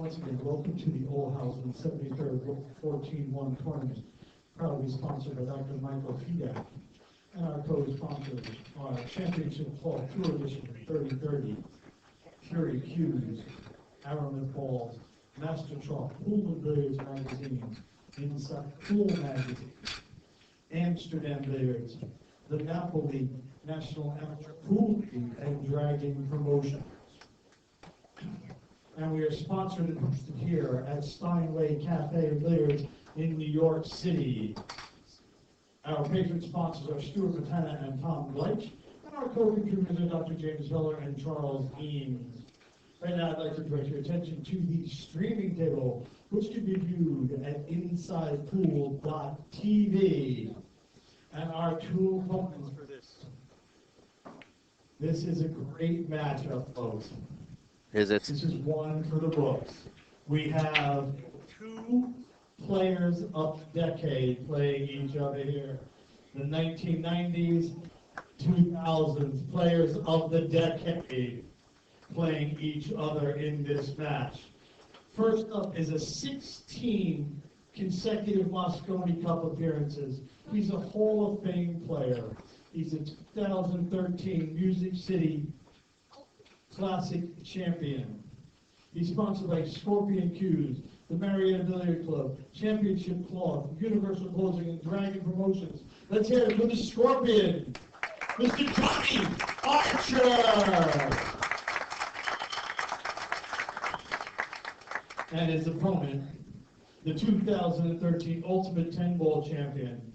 Once again, welcome to the Old House in the 73rd 14-1 tournament, proudly sponsored by Dr. Michael Fidak. And our co-sponsors are Championship Club Tour Edition 3030, Fury Cues, Arrowmouth Balls, Master Chalk, Pool and Billiards Magazine, Inside Pool Magazine, Amsterdam Billiards, the Napoli National Amateur Pool League, and Dragon Promotions. And we are sponsored and hosted here at Steinway Cafe and Billiards in New York City. Our patron sponsors are Stuart Matana and Tom Gleich, and our co-contributors are Dr. James Miller and Charles Eames. Right now, I'd like to direct your attention to the streaming table, which can be viewed at InsidePool.tv. And our two opponents for this. This is a great matchup, folks. Is it? This is one for the books. We have two players of the decade playing each other here. The 1990s, 2000s players of the decade playing each other in this match. First up is a 16 consecutive Mosconi Cup appearances. He's a Hall of Fame player. He's a 2013 Music City Classic champion. He's sponsored by Scorpion Cues, the Marietta Billiard Club, Championship Cloth, Universal Closing, and Dragon Promotions. Let's hear it for the Scorpion, Mr. Johnny Archer! And his opponent, the 2013 Ultimate 10-Ball champion,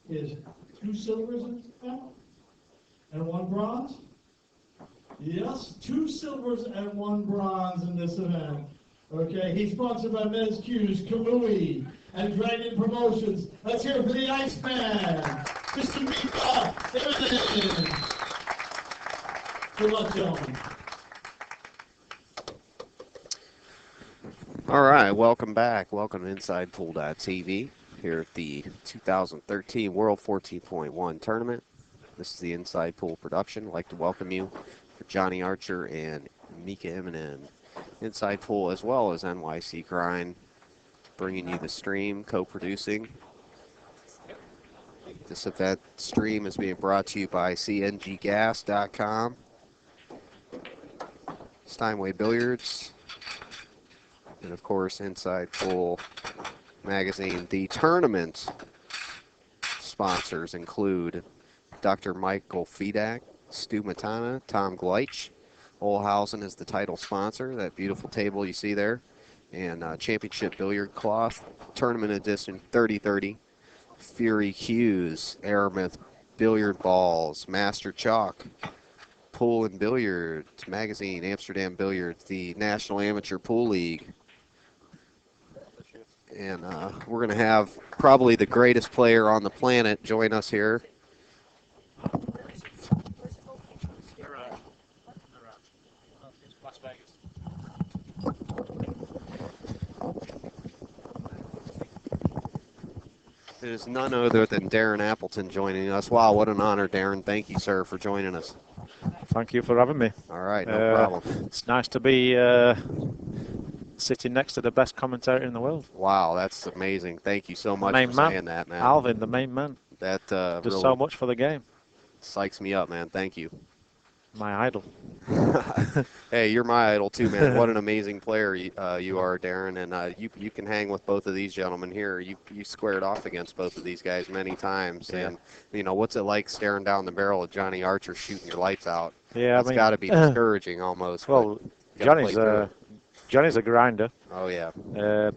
is 2 silvers now and 1 bronze. Yes, 2 silvers and 1 bronze in this event. Okay, he's sponsored by Mez Q's, Kamui, and Dragon Promotions. Let's hear it for the Iceman, Mr. Mika Immonen. Good luck, gentlemen. All right, welcome back. Welcome to InsidePool.tv here at the 2013 World 14.1 Tournament. This is the Inside Pool production. I'd like to welcome you for Johnny Archer and Mika Immonen. Inside Pool as well as NYC Grind, bringing you the stream, co-producing. This event stream is being brought to you by CNGgas.com, Steinway Billiards, and of course Inside Pool Magazine. The tournament sponsors include Dr. Michael Fidak, Stu Matana, Tom Gleich. Olhausen is the title sponsor, that beautiful table you see there. And Championship Billiard Cloth, Tournament Edition 3030, Fury Cues, Arrowmouth Billiard Balls, Master Chalk, Pool and Billiards Magazine, Amsterdam Billiards, the National Amateur Pool League. And we're going to have probably the greatest player on the planet join us here. It is none other than Darren Appleton joining us. Wow, what an honor, Darren. Thank you, sir, for joining us. Thank you for having me. All right, no problem. It's nice to be sitting next to the best commentator in the world. Wow, that's amazing. Thank you so much for saying that, man. Alvin, the main man. That does really so much for the game. Psychs me up, man. Thank you. My idol. Hey, you're my idol too, man. What an amazing player you are, Darren. And you can hang with both of these gentlemen here. You squared off against both of these guys many times. Yeah. And, you know, what's it like staring down the barrel of Johnny Archer shooting your lights out? Yeah, It's got to be discouraging almost. Well, Johnny's a grinder. Oh, yeah.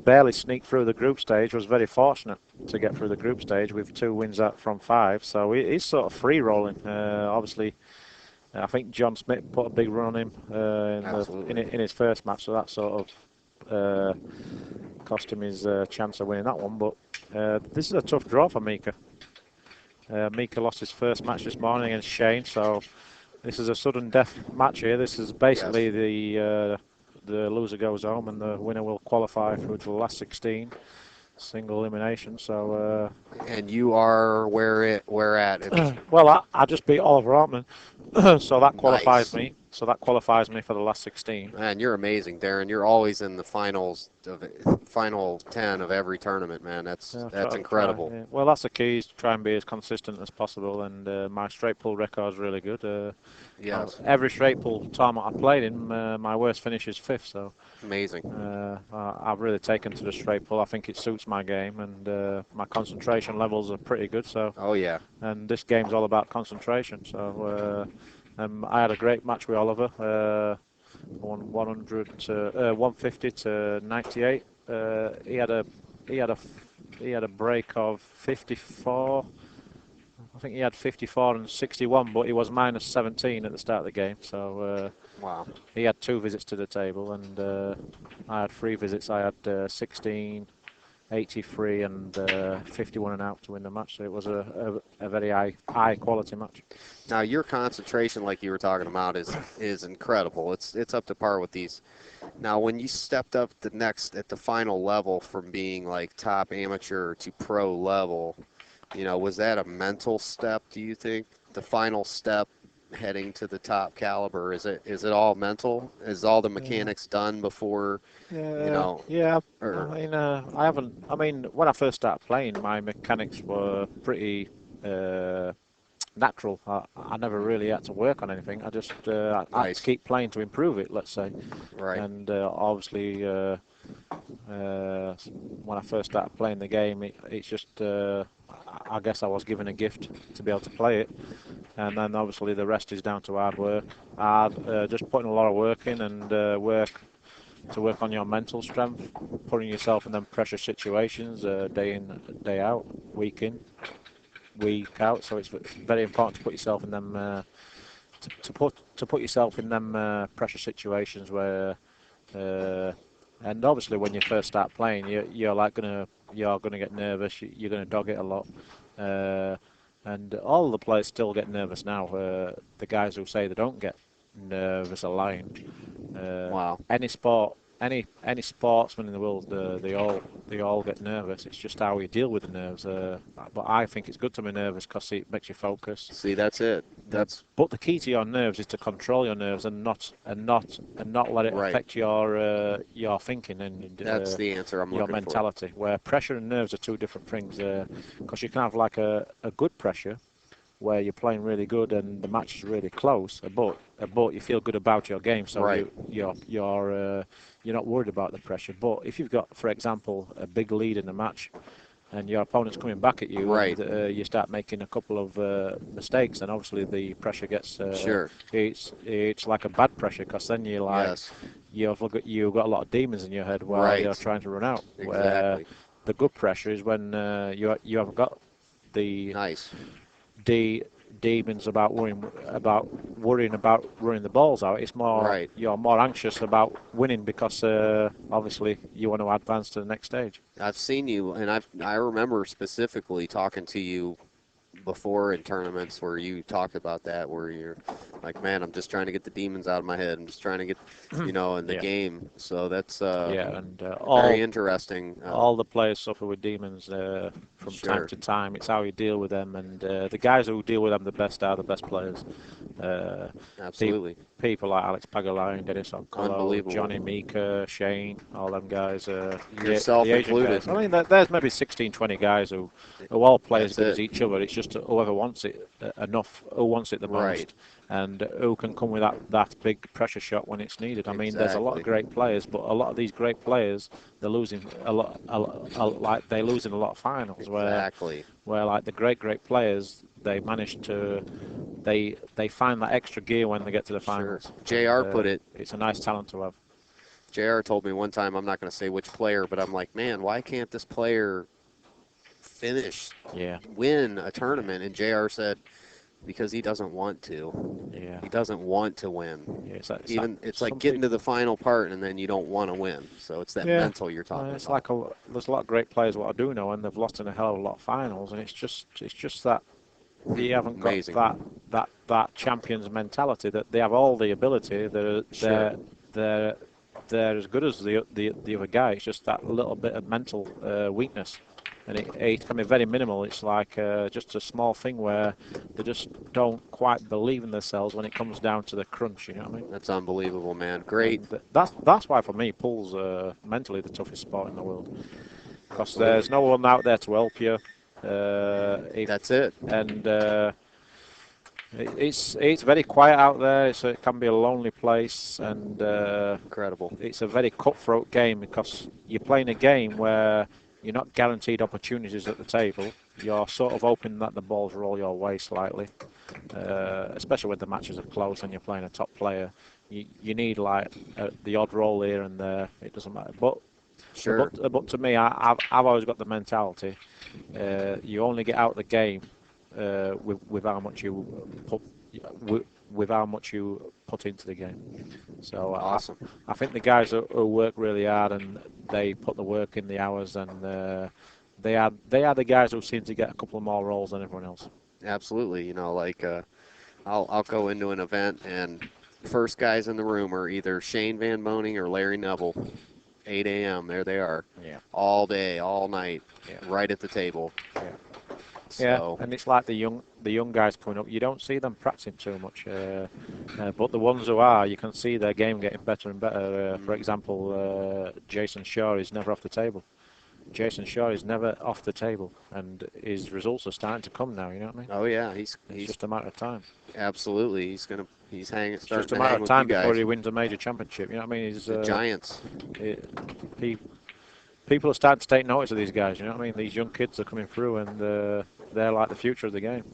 Barely sneaked through the group stage. Was very fortunate to get through the group stage with 2 wins out from 5. So he's sort of free rolling. Obviously, I think John Smith put a big run on him in his first match, so that sort of cost him his chance of winning that one. But this is a tough draw for Mika. Mika lost his first match this morning against Shane, so this is a sudden death match here. This is basically the loser goes home and the winner will qualify through to the last 16. Single elimination. So and you are where at? Well, I just beat Oliver Hartman, so that qualifies me. So that qualifies me for the last 16. Man, you're amazing, Darren. You're always in the final 10 of every tournament, man. That's incredible. Yeah. Well, that's the key, is to try and be as consistent as possible, and my straight pull record is really good. Yes. Every straight pull tournament I played in, my worst finish is 5th, so Amazing. I've really taken to the straight pull. I think it suits my game, and my concentration levels are pretty good. So. Oh yeah. And this game's all about concentration. So I had a great match with Oliver. Won 150 to 98. He had a break of 54. I think he had 54 and 61, but he was minus 17 at the start of the game. So wow. He had 2 visits to the table, and I had 3 visits. I had 16, 83, and 51 and out to win the match. So it was a very high quality match. Now your concentration, like you were talking about, is incredible. It's up to par with these. Now, when you stepped up at the final level from being like top amateur to pro level, was that a mental step, do you think? The final step heading to the top caliber, is it all mental? Is all the mechanics done before, Yeah. Or, I mean, when I first started playing, my mechanics were pretty natural. I never really had to work on anything. I just I had to keep playing to improve it, let's say. Right. And obviously, when I first started playing the game, it's just I guess I was given a gift to be able to play it, and then obviously the rest is down to hard work. Just putting a lot of work in, and work on your mental strength, putting yourself in them pressure situations day in, day out, week in, week out. So it's very important to put yourself in them to put yourself in them pressure situations where and obviously when you first start playing, you're gonna get nervous. You're gonna dog it a lot, and all the players still get nervous now. The guys who say they don't get nervous are lying. wow. Any sportsman in the world, they all get nervous. It's just how you deal with the nerves. But I think it's good to be nervous because it makes you focus. See, that's it. But the key to your nerves is to control your nerves and not let it affect your thinking and that's the answer I'm looking your mentality. Where pressure and nerves are 2 different things. Because you can have like a good pressure, where you're playing really good and the match is really close, but you feel good about your game, so you're not worried about the pressure. But if you've got, for example, a big lead in the match, and your opponent's coming back at you, and you start making a couple of mistakes, and obviously the pressure gets sure. It's like a bad pressure, because then you're like you've got a lot of demons in your head while you're trying to run out. Exactly. Where the good pressure is when you haven't got the demons about worrying about running the balls out. It's more you're more anxious about winning because obviously you want to advance to the next stage. I've seen you, and I remember specifically talking to you before in tournaments where you talked about that, where you're like, man, I'm just trying to get the demons out of my head. I'm just trying to get, in the game. So that's very interesting. All the players suffer with demons from time to time. It's how you deal with them, and the guys who deal with them the best are the best players. Absolutely. People like Alex Pagulayan, Dennis Onkolo, Johnny Mika, Shane, all them guys. Yourself included. Guys. I mean, there's maybe 16, 20 guys who all play as good as each other. It's just whoever wants it enough, who wants it the most, and who can come with that big pressure shot when it's needed. I mean, there's a lot of great players, but a lot of these great players, they're losing a lot of finals. Where like the great players, they manage to they find that extra gear when they get to the finals. JR put it. It's a nice talent to have. JR told me one time, I'm not going to say which player, but I'm like, man, why can't this player finish, win a tournament? And JR said, because he doesn't want to. Yeah. He doesn't want to win. Yeah, it's like getting to the final part and then you don't want to win. So it's that mental you're talking about. It's like there's a lot of great players what I do know, and they've lost in a hell of a lot of finals, and it's just that you haven't got that champion's mentality, that they have all the ability. They're as good as the other guy. It's just that little bit of mental weakness. and it can be very minimal. It's like just a small thing where they just don't quite believe in themselves when it comes down to the crunch. You know what I mean? That's unbelievable, man. Great. And that's why for me, pool's mentally the toughest sport in the world, because there's no one out there to help you. That's it. And it's very quiet out there. It can be a lonely place, and Incredible. it's a very cutthroat game because you're playing a game where you're not guaranteed opportunities at the table. You're sort of hoping that the balls roll your way slightly, especially when the matches are close and you're playing a top player. You need like the odd roll here and there. It doesn't matter. But Sure. But to me, I've always got the mentality. You only get out of the game with how much you put with how much you put into the game. So Awesome. I think the guys who work really hard and they put the work in, the hours, and they are the guys who seem to get a couple of more rolls than everyone else. Absolutely. You know, like I'll go into an event and first guys in the room are either Shane Van Boning or Larry Neville. 8 a.m. There they are. Yeah. All day, all night, right at the table. Yeah. So, yeah, and it's like the young guys coming up. You don't see them practicing too much, but the ones who are, you can see their game getting better and better. For example, Jason Shaw is never off the table. Jason Shaw is never off the table, and his results are starting to come now. You know what I mean? Oh yeah, It's he's just a matter of time. absolutely. He's starting It's to just a hang matter of with time you guys. before he wins a major championship. You know what I mean? He's The Giants. People are starting to take notice of these guys. You know what I mean? These young kids are coming through, and they're like the future of the game.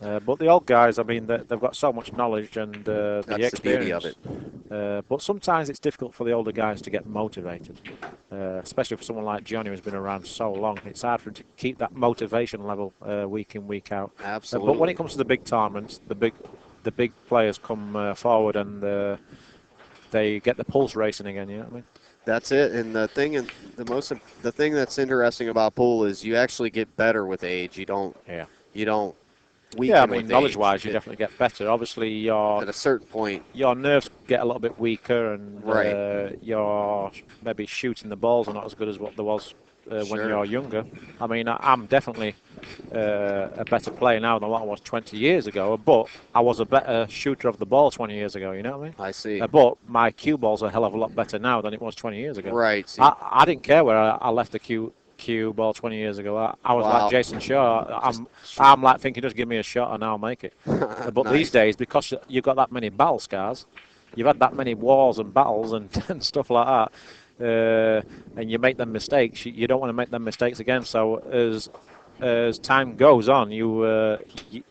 But the old guys, I mean, they've got so much knowledge and the That's the beauty of experience. it. But sometimes it's difficult for the older guys to get motivated, especially for someone like Johnny who's been around so long. It's hard for him to keep that motivation level week in, week out. Absolutely. But when it comes to the big tournaments, the big players come forward and they get the pulse racing again. You know what I mean? That's it. And the thing that's interesting about pool is you actually get better with age. You don't weaken Yeah, I mean, with knowledge-wise, age. you definitely get better. Obviously, At a certain point. your nerves get a little bit weaker, and you're maybe shooting the balls are not as good as what there was when you're younger. I mean, I'm definitely a better player now than what I was 20 years ago, but I was a better shooter of the ball 20 years ago, you know what I mean? I see. But my cue ball's a hell of a lot better now than it was 20 years ago. Right. See. I didn't care where I left the cue ball 20 years ago. I was like Jason Shaw. I'm like thinking, just give me a shot and I'll make it. But Nice. these days, because you've got that many battle scars, you've had that many wars and battles and stuff like that, and you make them mistakes, you don't want to make them mistakes again. So as time goes on, you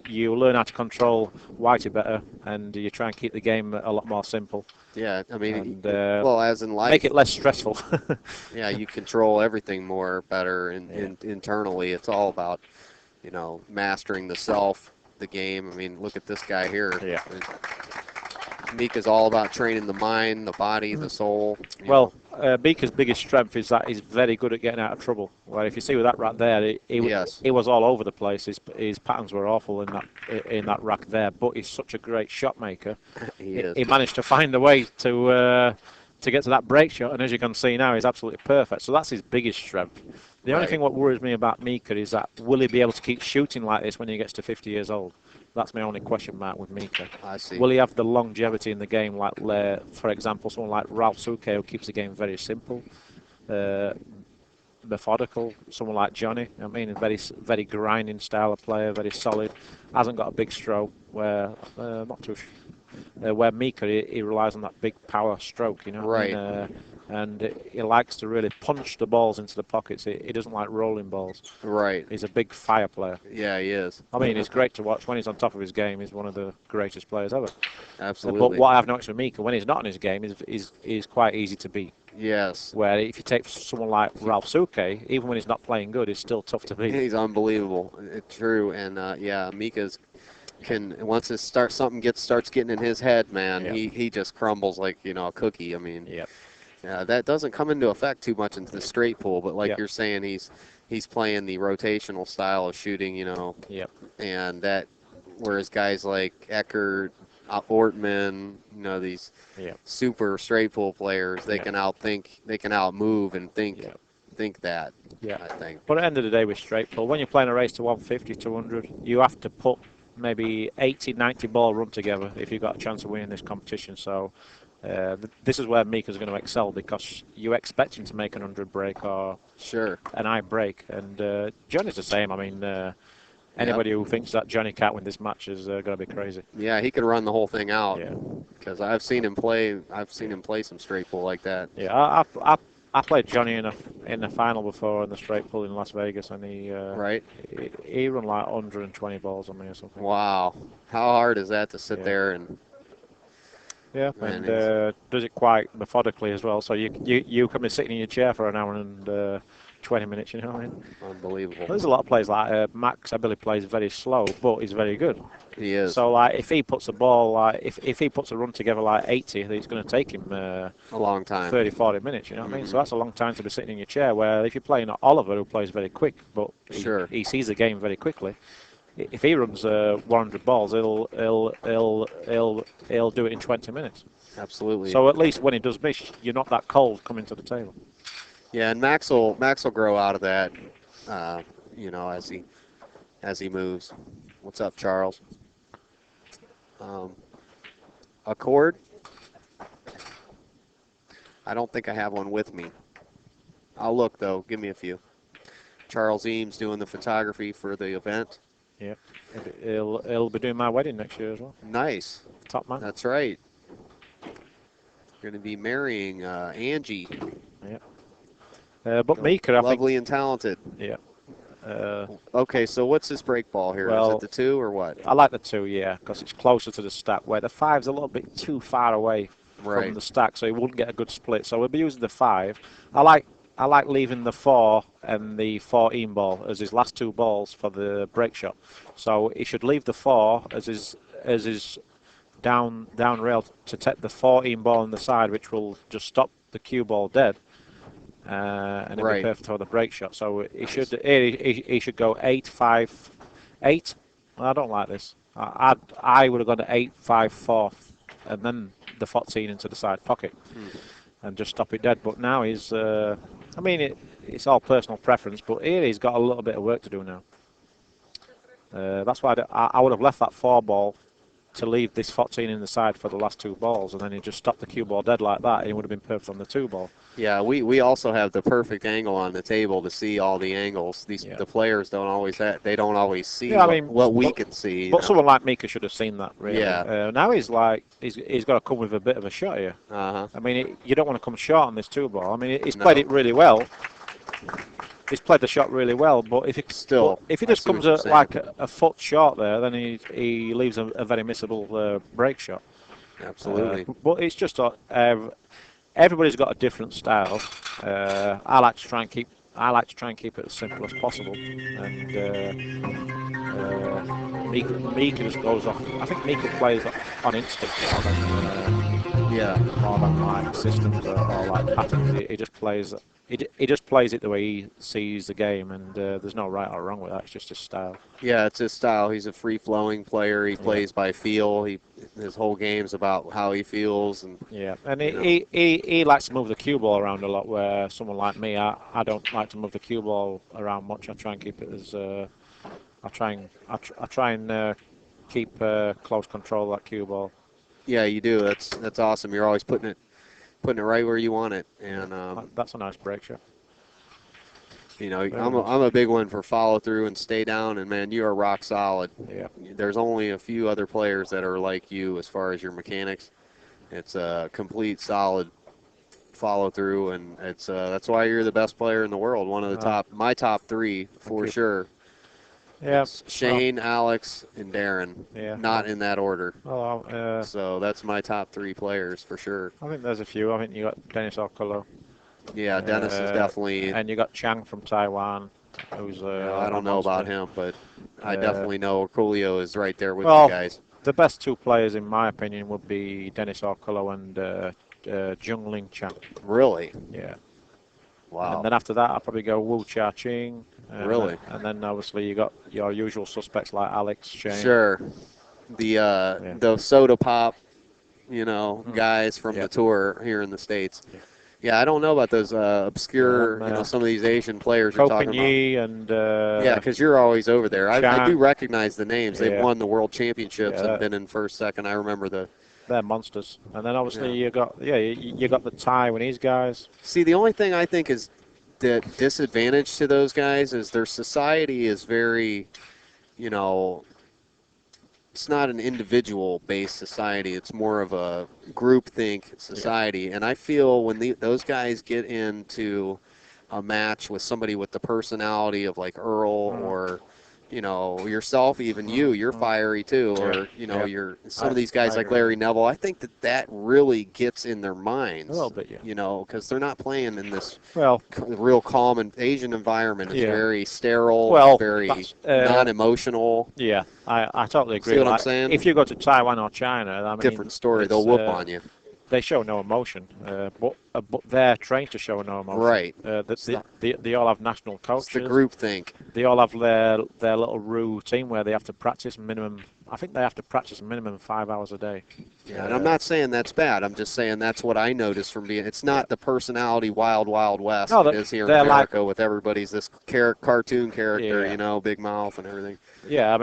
learn how to control whitey better, and you try and keep the game a lot more simple. Yeah, I mean, And, well, as in life, make it less stressful. yeah, you control everything more better internally. It's all about, mastering the self, the game. I mean, look at this guy here. Yeah. Mika's all about training the mind, the body, the soul. Well, Mika's biggest strength is that he's very good at getting out of trouble. Well, if you see with that rack there, he was all over the place. His patterns were awful in that rack there, but he's such a great shot maker. He managed to find a way to get to that break shot, and as you can see now, he's absolutely perfect. So that's his biggest strength. The only thing what worries me about Mika is that will he be able to keep shooting like this when he gets to 50 years old? That's my only question mark with Mika. I see. Will he have the longevity in the game, like, for example, someone like Ralph Suke, who keeps the game very simple, methodical? Someone like Johnny, I mean, a very, very grinding style of player, very solid, hasn't got a big stroke. Where Mika, he relies on that big power stroke, you know. Right. I mean? And he likes to really punch the balls into the pockets. He doesn't like rolling balls. Right. He's a big fire player. Yeah, he is. I mean, he's great to watch. When he's on top of his game, he's one of the greatest players ever. Absolutely. But what I've noticed with Mika, when he's not in his game, is quite easy to beat. Yes. Where if you take someone like Ralph Suke, even when he's not playing good, he's still tough to beat. He's unbelievable. It's true. And, Mika's once something starts getting in his head, man, he just crumbles like, a cookie. I mean. Yep. Yeah, that doesn't come into effect too much into the straight pool, but like you're saying, he's playing the rotational style of shooting, Yep. And that, whereas guys like Eckert, Ortman, these super straight pool players, they can outthink, they can outmove and think think that. Yeah. I think. But at the end of the day, with straight pull, when you're playing a race to 150, 200, you have to put maybe 80, 90 ball run together if you've got a chance of winning this competition. So this is where Mika's going to excel, because you expect him to make an 100 break or Sure. an eye break. And Johnny's the same. I mean, anybody who thinks that Johnny can't win this match is going to be crazy. Yeah, he could run the whole thing out. Yeah. Because I've seen him play. I've seen him play some straight pull like that. Yeah, I played Johnny in the final before in the straight pull in Las Vegas, and he run like 120 balls on me or something. Wow, how hard is that to sit Yeah. there and? Yeah, and does it quite methodically as well. So you can be sitting in your chair for an hour and 20 minutes. You know what I mean? Unbelievable. There's a lot of players like Max. I believe plays very slow, but he's very good. He is. So like if he puts a ball like if he puts a run together like 80, it's going to take him a long time. 30, 40 minutes. You know what I mean? So that's a long time to be sitting in your chair. Where if you're playing Oliver, who plays very quick, but he sees the game very quickly. If he runs 100 balls, he'll do it in 20 minutes. Absolutely. So at least when he does miss, you're not that cold coming to the table. Yeah, and Max will grow out of that, as he moves. What's up, Charles? A cord? I don't think I have one with me. I'll look though. Give me a few. Charles Eames doing the photography for the event. Yeah, he'll be doing my wedding next year as well. Nice. Top man. That's right. Going to be marrying Angie. Yeah. But Mika, I think. Lovely and talented. Yeah. Okay, so what's this break ball here? Is it the 2 or what? I like the 2, yeah, because it's closer to the stack, where the 5's a little bit too far away from the stack, so he wouldn't get a good split. So we'll be using the 5. I like leaving the 4 and the 14 ball as his last 2 balls for the break shot. So he should leave the 4 as his down rail to take the 14 ball on the side, which will just stop the cue ball dead. And it'll be perfect for the break shot. So he should go 8-5-8. I don't like this. I would have gone to 8-5-4, and then the 14 into the side pocket, and just stop it dead. But now he's. I mean, it's all personal preference, but here he's got a little bit of work to do now. That's why I would have left that 4 ball to leave this 14 in the side for the last 2 balls, and then he just stopped the cue ball dead like that, and he would have been perfect on the 2 ball. Yeah, we also have the perfect angle on the table to see all the angles. The players don't always see what we can see. But someone like Mika should have seen that, really. Yeah. Now he's got to come with a bit of a shot here. Uh-huh. I mean, you don't want to come short on this 2 ball. I mean, he's played it really well. He's played the shot really well, but if he just comes like a foot short there, then he leaves a very missable break shot. Absolutely. But it's just everybody's got a different style. I like to try and keep it as simple as possible. And Mika just goes off. I think Mika plays on instinct more than like systems or like patterns. He just plays. He just plays it the way he sees the game, and there's no right or wrong with that. It's just his style. Yeah, it's his style. He's a free-flowing player. He plays by feel. His whole game's about how he feels. And he likes to move the cue ball around a lot. Where someone like me, I don't like to move the cue ball around much. I try and keep it as I try and keep close control of that cue ball. Yeah, you do. That's awesome. You're always putting it right where you want it, and that's a nice break shot. I'm a big one for follow through and stay down, and man, you are rock solid. Yeah. There's only a few other players that are like you as far as your mechanics. It's a complete solid follow through, and that's why you're the best player in the world. One of the my top 3 for sure. Yeah. Shane, Alex, and Darren. Yeah. Not in that order. Well, so that's my top 3 players for sure. I think there's a few. I think you got Dennis Okolo. Yeah, Dennis is definitely. And you got Chang from Taiwan, who's. I don't know about him, but I definitely know Coolio is right there with you guys. The best 2 players, in my opinion, would be Dennis Okolo and Jungling Chang. Really? Yeah. Wow. And then after that, I'll probably go Wu Chia Ching. Really? And then obviously you got your usual suspects like Alex, Shane. Sure. The soda pop, guys from the tour here in the States. Yeah. Yeah, I don't know about those obscure, some of these Asian players you're talking about. Kopin and Yeah, because you're always over there. I do recognize the names. They've Yeah. won the world championships Yeah. and been in first, second. I remember they're monsters. And then obviously Yeah. you got the Taiwanese guys. See, the only thing I think is the disadvantage to those guys is their society is very, you know, it's not an individual-based society. It's more of a groupthink society. And I feel when those guys get into a match with somebody with the personality of like Earl or, yourself, even you're fiery too, or you're some of these guys like Larry Neville. I think that really gets in their minds. A little bit, yeah. Because they're not playing in this real calm and Asian environment. It's very sterile, very non-emotional. Yeah, I totally agree. See what I'm saying? If you go to Taiwan or China, I mean, different story. They'll whoop on you. They show no emotion, but they're trained to show no emotion. Right. They all have national coaches. It's the group think. They all have their little routine where they have to practice minimum. I think they have to practice minimum 5 hours a day. Yeah, and I'm not saying that's bad. I'm just saying that's what I noticed from being. It's not the personality wild West it is here in America with everybody's this cartoon character, big mouth and everything. Yeah, I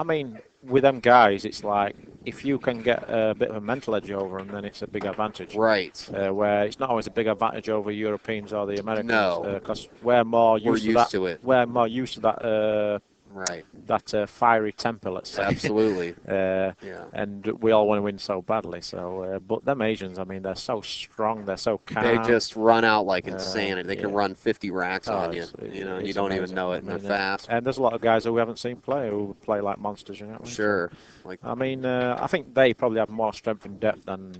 mean, with them guys, it's like if you can get a bit of a mental edge over them, then it's a big advantage. Right. Where it's not always a big advantage over Europeans or the Americans. No. Because we're more used to it. We're more used to that. Right. That fiery temper, let's say. Absolutely. And we all want to win so badly. So, but them Asians, I mean, they're so strong. They're so calm. They just run out like insanity. They can run 50 racks on you. You don't amazing. even know it, and they're fast. And there's a lot of guys who we haven't seen play who play like monsters. Sure. I think they probably have more strength and depth than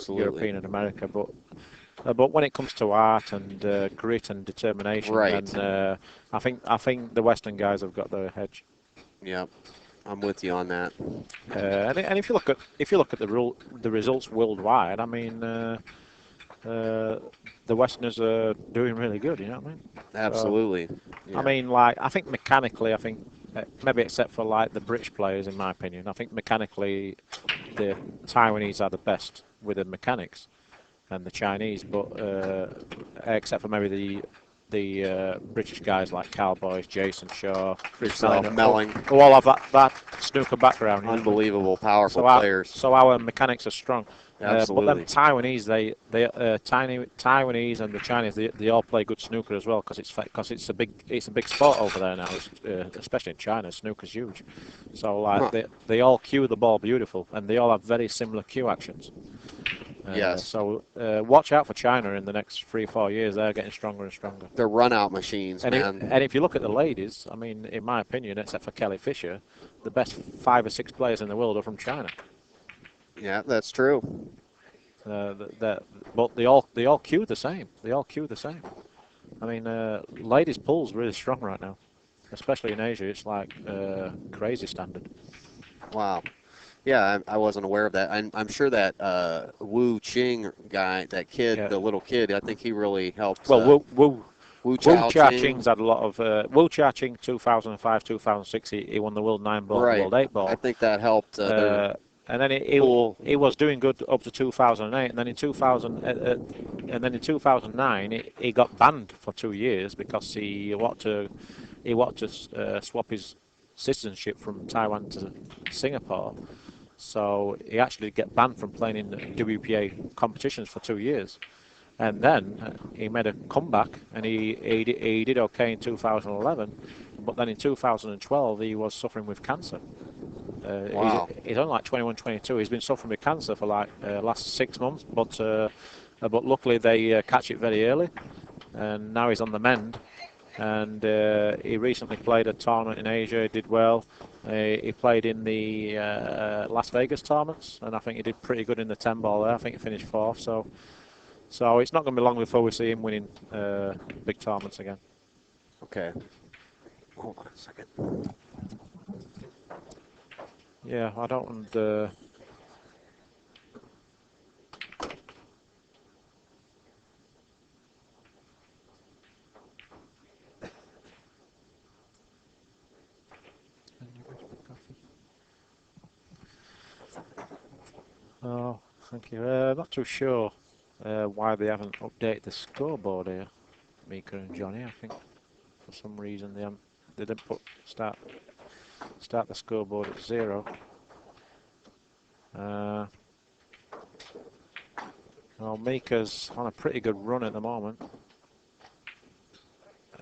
European and America, but when it comes to art and grit and determination, then I think the Western guys have got the edge. Yeah, I'm with you on that. And if you look at the results worldwide, I mean, the Westerners are doing really good. You know what I mean? Absolutely. I mean, I think mechanically, maybe except for like the British players, in my opinion, I think mechanically the Taiwanese are the best with the mechanics. And the Chinese, but except for maybe the British guys like Cowboys, Jason Shaw, Melling, who all have that snooker background. Unbelievable, powerful players. So our mechanics are strong. Absolutely. But them Taiwanese, Taiwanese and the Chinese, they all play good snooker as well because it's a big sport over there now, especially in China. Snooker's huge. So they all cue the ball beautiful, and they all have very similar cue actions. Yes. So watch out for China in the next 3 or 4 years. They're getting stronger and stronger. They're run-out machines, man. And if you look at the ladies, I mean, in my opinion, except for Kelly Fisher, the best 5 or 6 players in the world are from China. Yeah, that's true. But they all cue the same. They all cue the same. I mean, ladies pool's really strong right now, especially in Asia. It's like crazy standard. Wow. Yeah, I wasn't aware of that. I'm sure that Wu Qing guy, that kid, the little kid, I think he really helped. Well, Wu Chia-Ching's had a lot of Wu Chia-Ching 2005, 2006. He won the World 9 ball, World 8 ball. I think that helped. And then he was doing good up to 2008, and then in 2009 he got banned for 2 years because he wanted to swap his citizenship from Taiwan to Singapore. So he actually get banned from playing in the WPA competitions for 2 years. And then he made a comeback, and he did okay in 2011. But then in 2012, he was suffering with cancer. Wow. He's only like 21, 22. He's been suffering with cancer for like last 6 months. But luckily they catch it very early, and now he's on the mend. And he recently played a tournament in Asia. He did well. He played in the Las Vegas tournaments, and I think he did pretty good in the 10 ball there. I think he finished 4th. So it's not going to be long before we see him winning big tournaments again. Okay. Hold on a second. Yeah, I don't. Oh, thank you. Not too sure. why they haven't updated the scoreboard here, Mika and Johnny. I think for some reason they didn't start the scoreboard at 0. Well, Mika's on a pretty good run at the moment.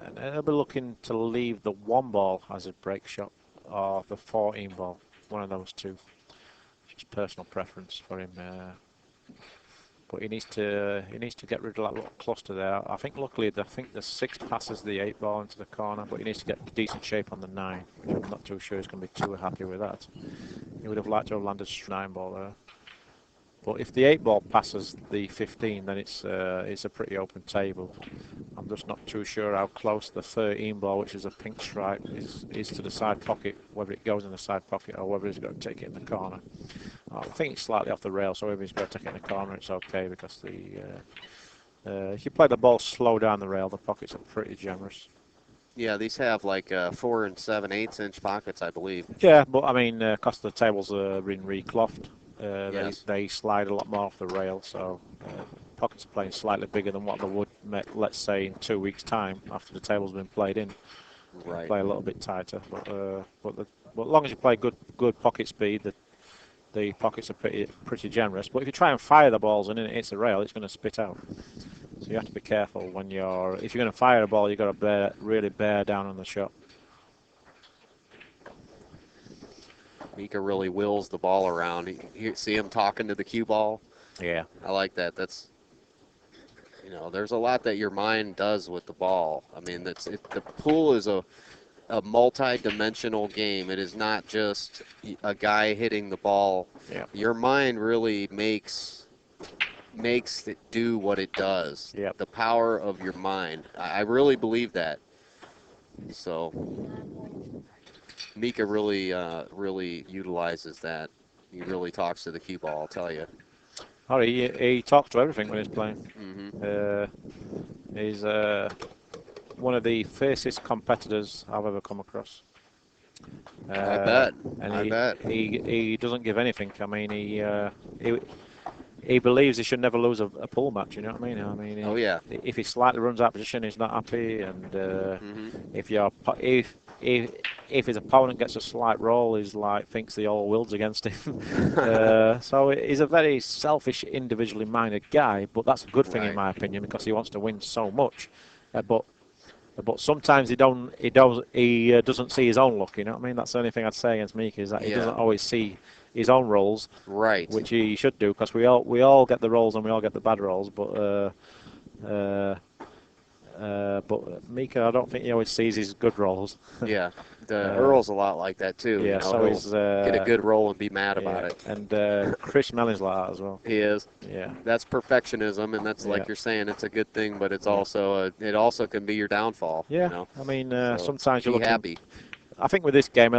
And he'll be looking to leave the 1 ball as a break shot, or the 14 ball, one of those two. Just personal preference for him. But he needs to get rid of that little cluster there. I think luckily the 6 passes the 8 ball into the corner, but he needs to get decent shape on the 9. Which I'm not too sure he's going to be too happy with that. He would have liked to have landed 9 ball there. But if the 8 ball passes the 15, then it's a pretty open table. I'm just not too sure how close the 13 ball, which is a pink stripe, is to the side pocket, whether it goes in the side pocket or whether he's got to take it in the corner. I think it's slightly off the rail, so if he's got to take it in the corner, it's okay, because if you play the ball slow down the rail, the pockets are pretty generous. Yeah, these have like 4 and 7/8 inch pockets, I believe. Yeah, but I mean, because the tables are been reclothed, Yes. they slide a lot more off the rail, so pockets are playing slightly bigger than what they would, let's say, in 2 weeks' time after the table's been played in. Right. Play a little bit tighter, but as long as you play good pocket speed, the pockets are pretty generous. But if you try and fire the balls and it hits the rail, it's going to spit out. So you have to be careful if you're going to fire a ball, you've got to really bear down on the shot. Mika really wills the ball around. You see him talking to the cue ball? Yeah. I like that. That's, there's a lot that your mind does with the ball. I mean, the pool is a multi-dimensional game. It is not just a guy hitting the ball. Yeah. Your mind really makes it do what it does. Yep. The power of your mind. I really believe that. So Mika really utilizes that. He really talks to the cue ball, I'll tell you. Oh, he talks to everything when he's playing. Mm-hmm. He's one of the fiercest competitors I've ever come across. I bet. And he doesn't give anything. I mean, he believes he should never lose a pool match. You know what I mean? Oh yeah. If he slightly runs out of position, he's not happy. And mm-hmm. if his opponent gets a slight roll, he's thinks the all will's against him. So he's a very selfish, individually minded guy. But that's a good thing in my opinion, because he wants to win so much. But sometimes he doesn't see his own luck. You know what I mean? That's the only thing I'd say against Mika, is that he doesn't always see his own rolls, right? Which he should do, because we all get the rolls and we all get the bad rolls. But Mika, I don't think he always sees his good rolls. Yeah, Earl's a lot like that too. Yeah, so he's get a good roll and be mad about it. And Chris Mellon's like that as well. He is. Yeah. That's perfectionism, and that's like you're saying, it's a good thing, but it's also it also can be your downfall. Yeah. I mean, so sometimes you're happy. I think with this game,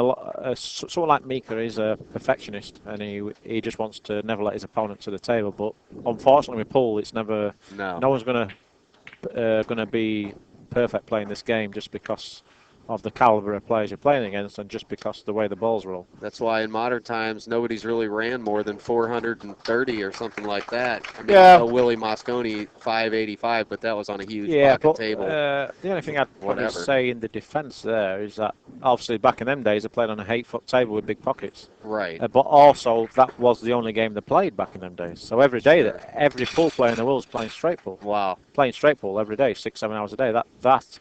someone like Mika is a perfectionist, and he just wants to never let his opponent to the table. But unfortunately, with pool, it's never. No one's going to be perfect playing this game, just because of the caliber of players you're playing against, and just because of the way the balls roll. That's why in modern times nobody's really ran more than 430 or something like that. I mean, Willie Mosconi 585, but that was on a huge pocket table. The only thing I'd probably say in the defence there is that obviously back in them days they played on a 8-foot table with big pockets. Right. But also that was the only game they played back in them days. So every day every pool player in the world is playing straight pool. Wow. Playing straight pool every day, 6-7 hours a day. That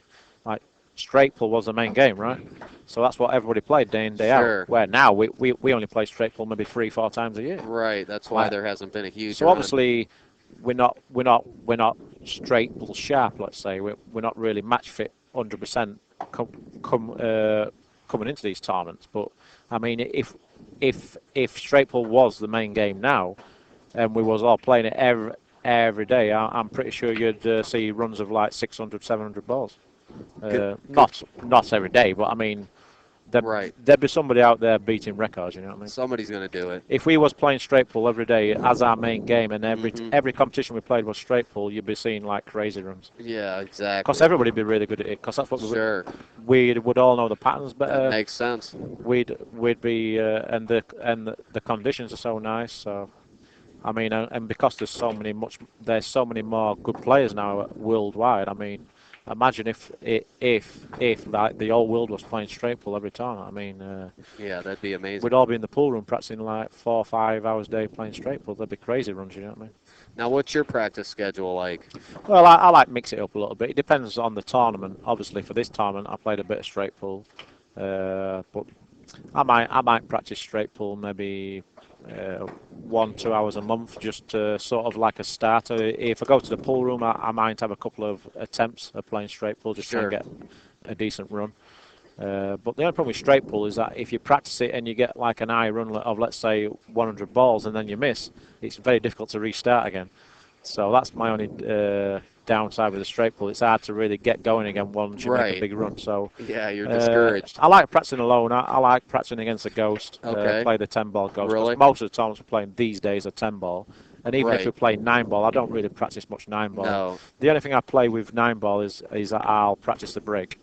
straight pool was the main game, right? So that's what everybody played day in, day out. Where now we only play straight pool maybe 3-4 times a year. Right. That's why there hasn't been a huge. So obviously we're not straight pool sharp. Let's say we're not really match fit 100% coming into these tournaments. But I mean, if straight pool was the main game now, and we was all playing it every day, I'm pretty sure you'd see runs of like 600, 700 balls. Not every day, but I mean, there'd be somebody out there beating records. You know what I mean? Somebody's going to do it. If we was playing straight pool every day as our main game, and every competition we played was straight pool, you'd be seeing like crazy runs. Yeah, exactly. Because everybody'd be really good at it. Because that's what we would all know the patterns better. That makes sense. We'd be and the conditions are so nice. So I mean, and because there's so many more good players now worldwide. I mean, imagine if like the whole world was playing straight pull every time. I mean, Yeah, that'd be amazing. we'd all be in the pool room practicing like 4 or 5 hours a day playing straight pull. That'd be crazy runs, you know what I mean? Now, what's your practice schedule like? Well, I like mix it up a little bit. It depends on the tournament. Obviously, for this tournament, I played a bit of straight pull, but I might practice straight pull maybe 1-2 hours a month, just sort of like a starter. If I go to the pool room, I might have a couple of attempts of playing straight pull, just try and get a decent run. But the only problem with straight pull is that if you practice it and you get like an high run of, let's say, 100 balls and then you miss, it's very difficult to restart again. So that's my only downside with the straight pull. It's hard to really get going again once you make a big run. So yeah, you're discouraged. I like practicing alone. I like practicing against a ghost. Okay. Play the 10-ball ghost. Really? Most of the times we're playing these days are 10-ball. And even if we play 9-ball, I don't really practice much 9-ball. No. The only thing I play with 9-ball is that I'll practice the break.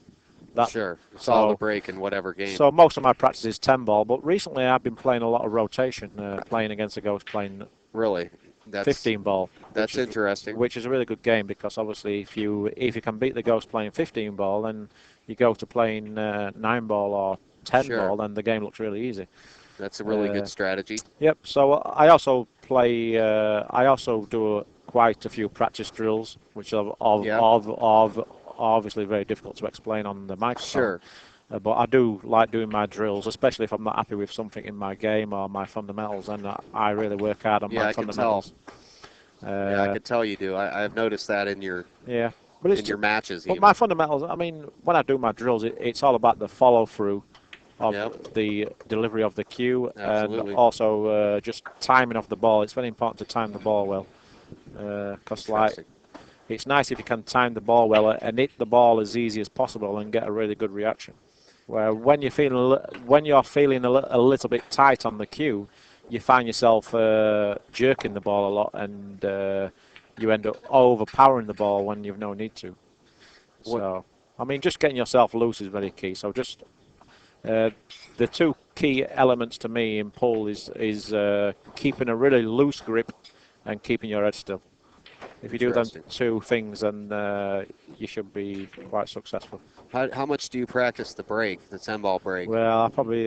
Sure. Solve the break in whatever game. So most of my practice is 10-ball, but recently I've been playing a lot of rotation, playing against a ghost, playing really 15-ball. That's interesting. Which is a really good game because obviously if you can beat the ghost playing 15-ball, then you go to playing 9-ball or 10-ball, then the game looks really easy. That's a really good strategy. Yep. So I also play. I also do quite a few practice drills, which are obviously very difficult to explain on the microphone. Sure. But I do like doing my drills, especially if I'm not happy with something in my game or my fundamentals, and I really work hard on my fundamentals. Yeah, I can tell you do. I've noticed that in your your matches. But my fundamentals, I mean, when I do my drills, it's all about the follow through of the delivery of the cue, and also just timing of the ball. It's very important to time the ball well, because it's nice if you can time the ball well and hit the ball as easy as possible and get a really good reaction. Where when you're feeling a little bit tight on the cue, you find yourself jerking the ball a lot, and you end up overpowering the ball when you've no need to. So, I mean, just getting yourself loose is very key. So just the two key elements to me in pull is keeping a really loose grip and keeping your head still. If you do them two things, then you should be quite successful. How much do you practice the break, the 10-ball break? Well, I probably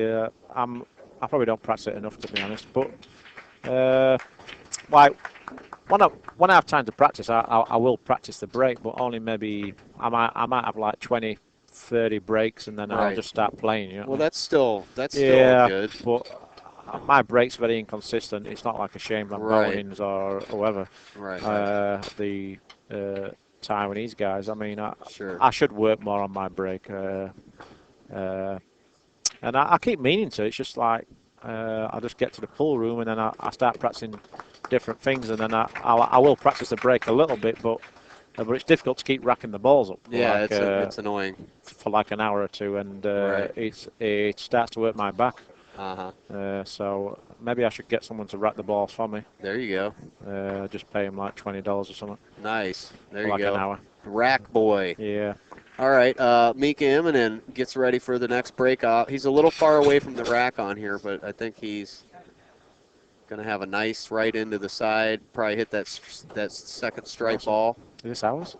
don't practice it enough, to be honest. But when I have time to practice, I will practice the break, but only maybe I might have like 20, 30 breaks, and then I'll just start playing. You know? Well, that's still good. But my break's very inconsistent. It's not like a Shane Van Bowen's or whoever. The Taiwanese guys. I mean, I should work more on my break. And I keep meaning to. It's just like I just get to the pool room and then I start practicing different things, and then I will practice the break a little bit, but it's difficult to keep racking the balls up. Yeah, it's annoying for like an hour or two, and it starts to hurt my back. So maybe I should get someone to rack the balls for me. There you go. Just pay him like $20 or something. Nice. There you go. Like an hour. Rack boy. Yeah. All right. Mika Immonen gets ready for the next breakout. He's a little far away from the rack on here, but I think he's going to have a nice right into the side. Probably hit that second stripe ball. Is this ours?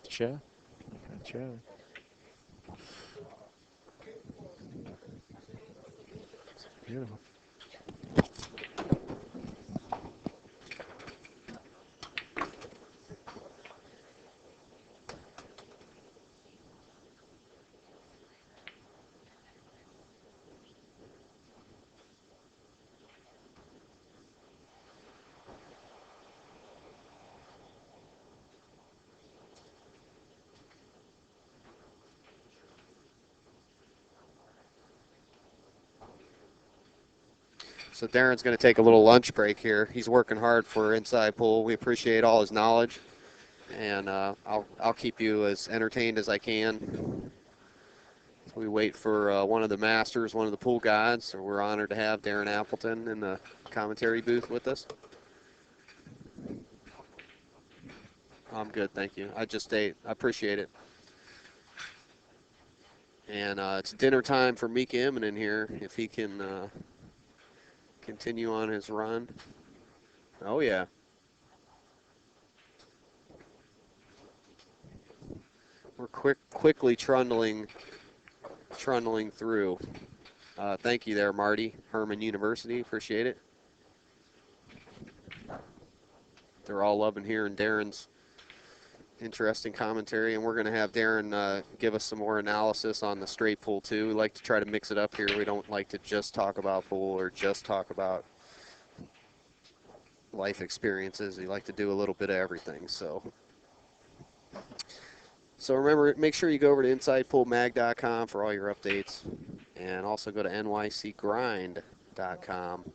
Sure. Sure. Beautiful. So Darren's going to take a little lunch break here. He's working hard for Inside Pool. We appreciate all his knowledge, and I'll keep you as entertained as I can. So we wait for one of the masters, one of the pool gods. So we're honored to have Darren Appleton in the commentary booth with us. I'm good, thank you. I just ate. I appreciate it. And it's dinner time for Mika Immonen here, if he can continue on his run. Oh, yeah. We're quickly trundling through. Thank you there, Marty. Herman University, appreciate it. They're all loving hearing Darren's interesting commentary, and we're going to have Darren give us some more analysis on the straight pool too. We like to try to mix it up here. We don't like to just talk about pool or just talk about life experiences. We like to do a little bit of everything. So remember, make sure you go over to InsidePoolMag.com for all your updates, and also go to NYCGrind.com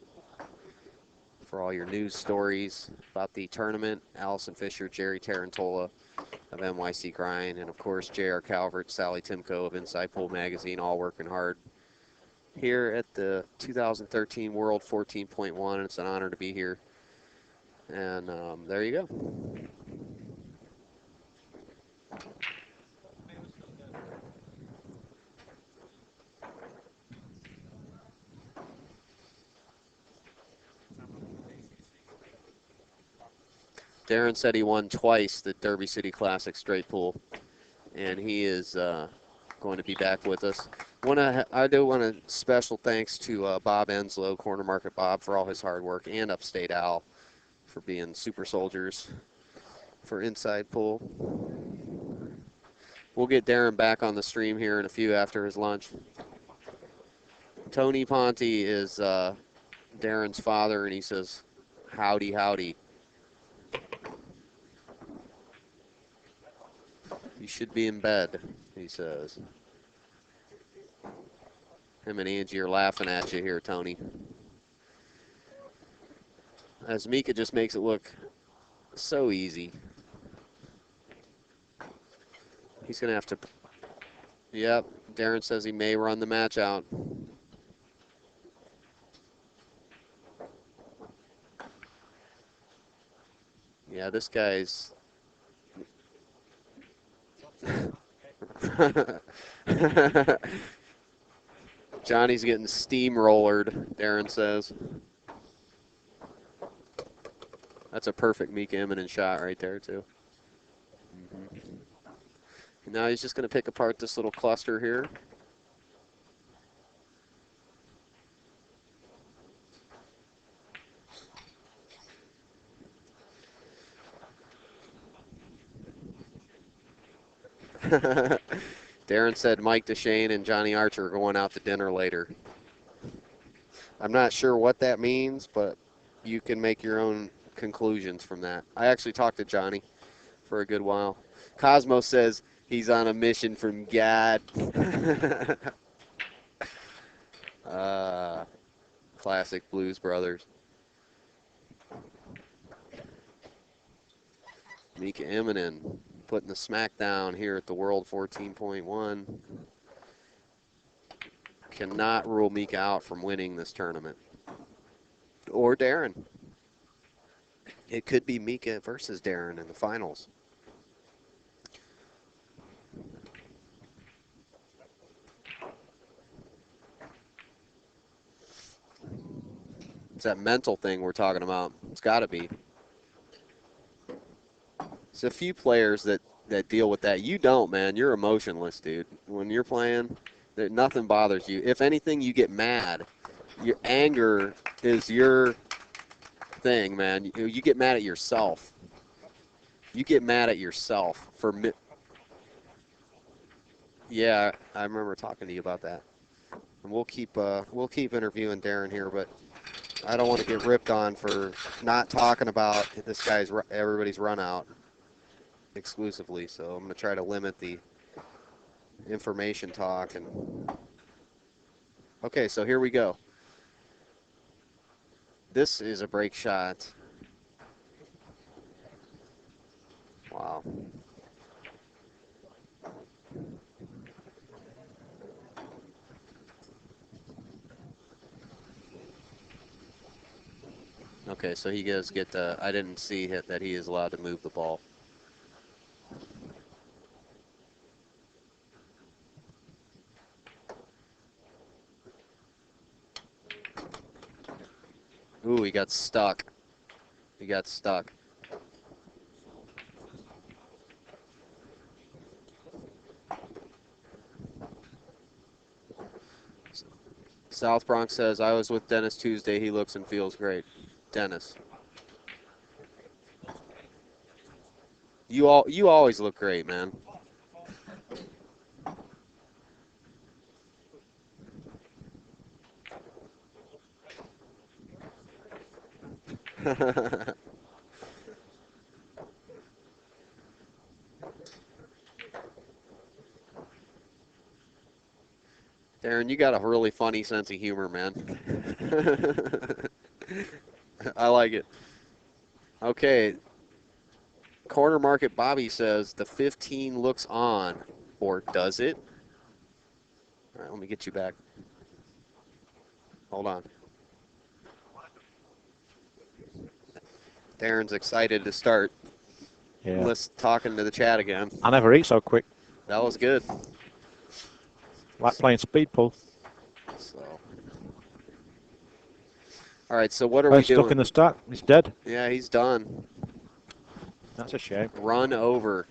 for all your news stories about the tournament. Allison Fisher, Jerry Tarantola of NYC Grind, and of course J.R. Calvert, Sally Timko of Inside Pool Magazine, all working hard here at the 2013 World 14.1. It's an honor to be here. And there you go. Darren said he won twice the Derby City Classic straight pool, and he is going to be back with us. I do want a special thanks to Bob Enslow, Corner Market Bob, for all his hard work, and Upstate Al for being super soldiers for Inside Pool. We'll get Darren back on the stream here in a few after his lunch. Tony Ponte is Darren's father, and he says, howdy, howdy. You should be in bed, he says. Him and Angie are laughing at you here, Tony. As Mika just makes it look so easy. He's going to have to... Yep, Darren says he may run the match out. Yeah, this guy's... Johnny's getting steamrollered, Darren says. That's a perfect Mika Immonen shot right there, too. And now he's just going to pick apart this little cluster here. Darren said Mike DeShane and Johnny Archer are going out to dinner later. I'm not sure what that means, but you can make your own conclusions from that. I actually talked to Johnny for a good while. Cosmo says he's on a mission from God. Classic Blues Brothers. Mika Immonen putting the smack down here at the World 14.1. Cannot rule Mika out from winning this tournament. Or Darren. It could be Mika versus Darren in the finals. It's that mental thing we're talking about. It's got to be. There's a few players that deal with that. You don't, man. You're emotionless, dude. When you're playing, nothing bothers you. If anything, you get mad. Your anger is your thing, man. You get mad at yourself. You get mad at yourself for Yeah, I remember talking to you about that. And we'll keep interviewing Darren here, but I don't want to get ripped on for not talking about everybody's run out exclusively. So I'm going to try to limit the information talk. And okay, so here we go. This is a break shot. Wow. Okay, so he does get I didn't see that he is allowed to move the ball. Ooh, he got stuck. He got stuck. South Bronx says, I was with Dennis Tuesday. He looks and feels great. Dennis. You always look great, man. Darren, you got a really funny sense of humor, man. I like it. Okay. Corner Market Bobby says the 15 looks on, or does it? All right, let me get you back. Hold on. Darren's excited to start. Yeah. Let's talking to the chat again. I never eat so quick. That was good. Like playing speed pool. So. All right, so what are we He's doing? stuck in the stack. He's dead. Yeah, he's done. That's a shame. Run over,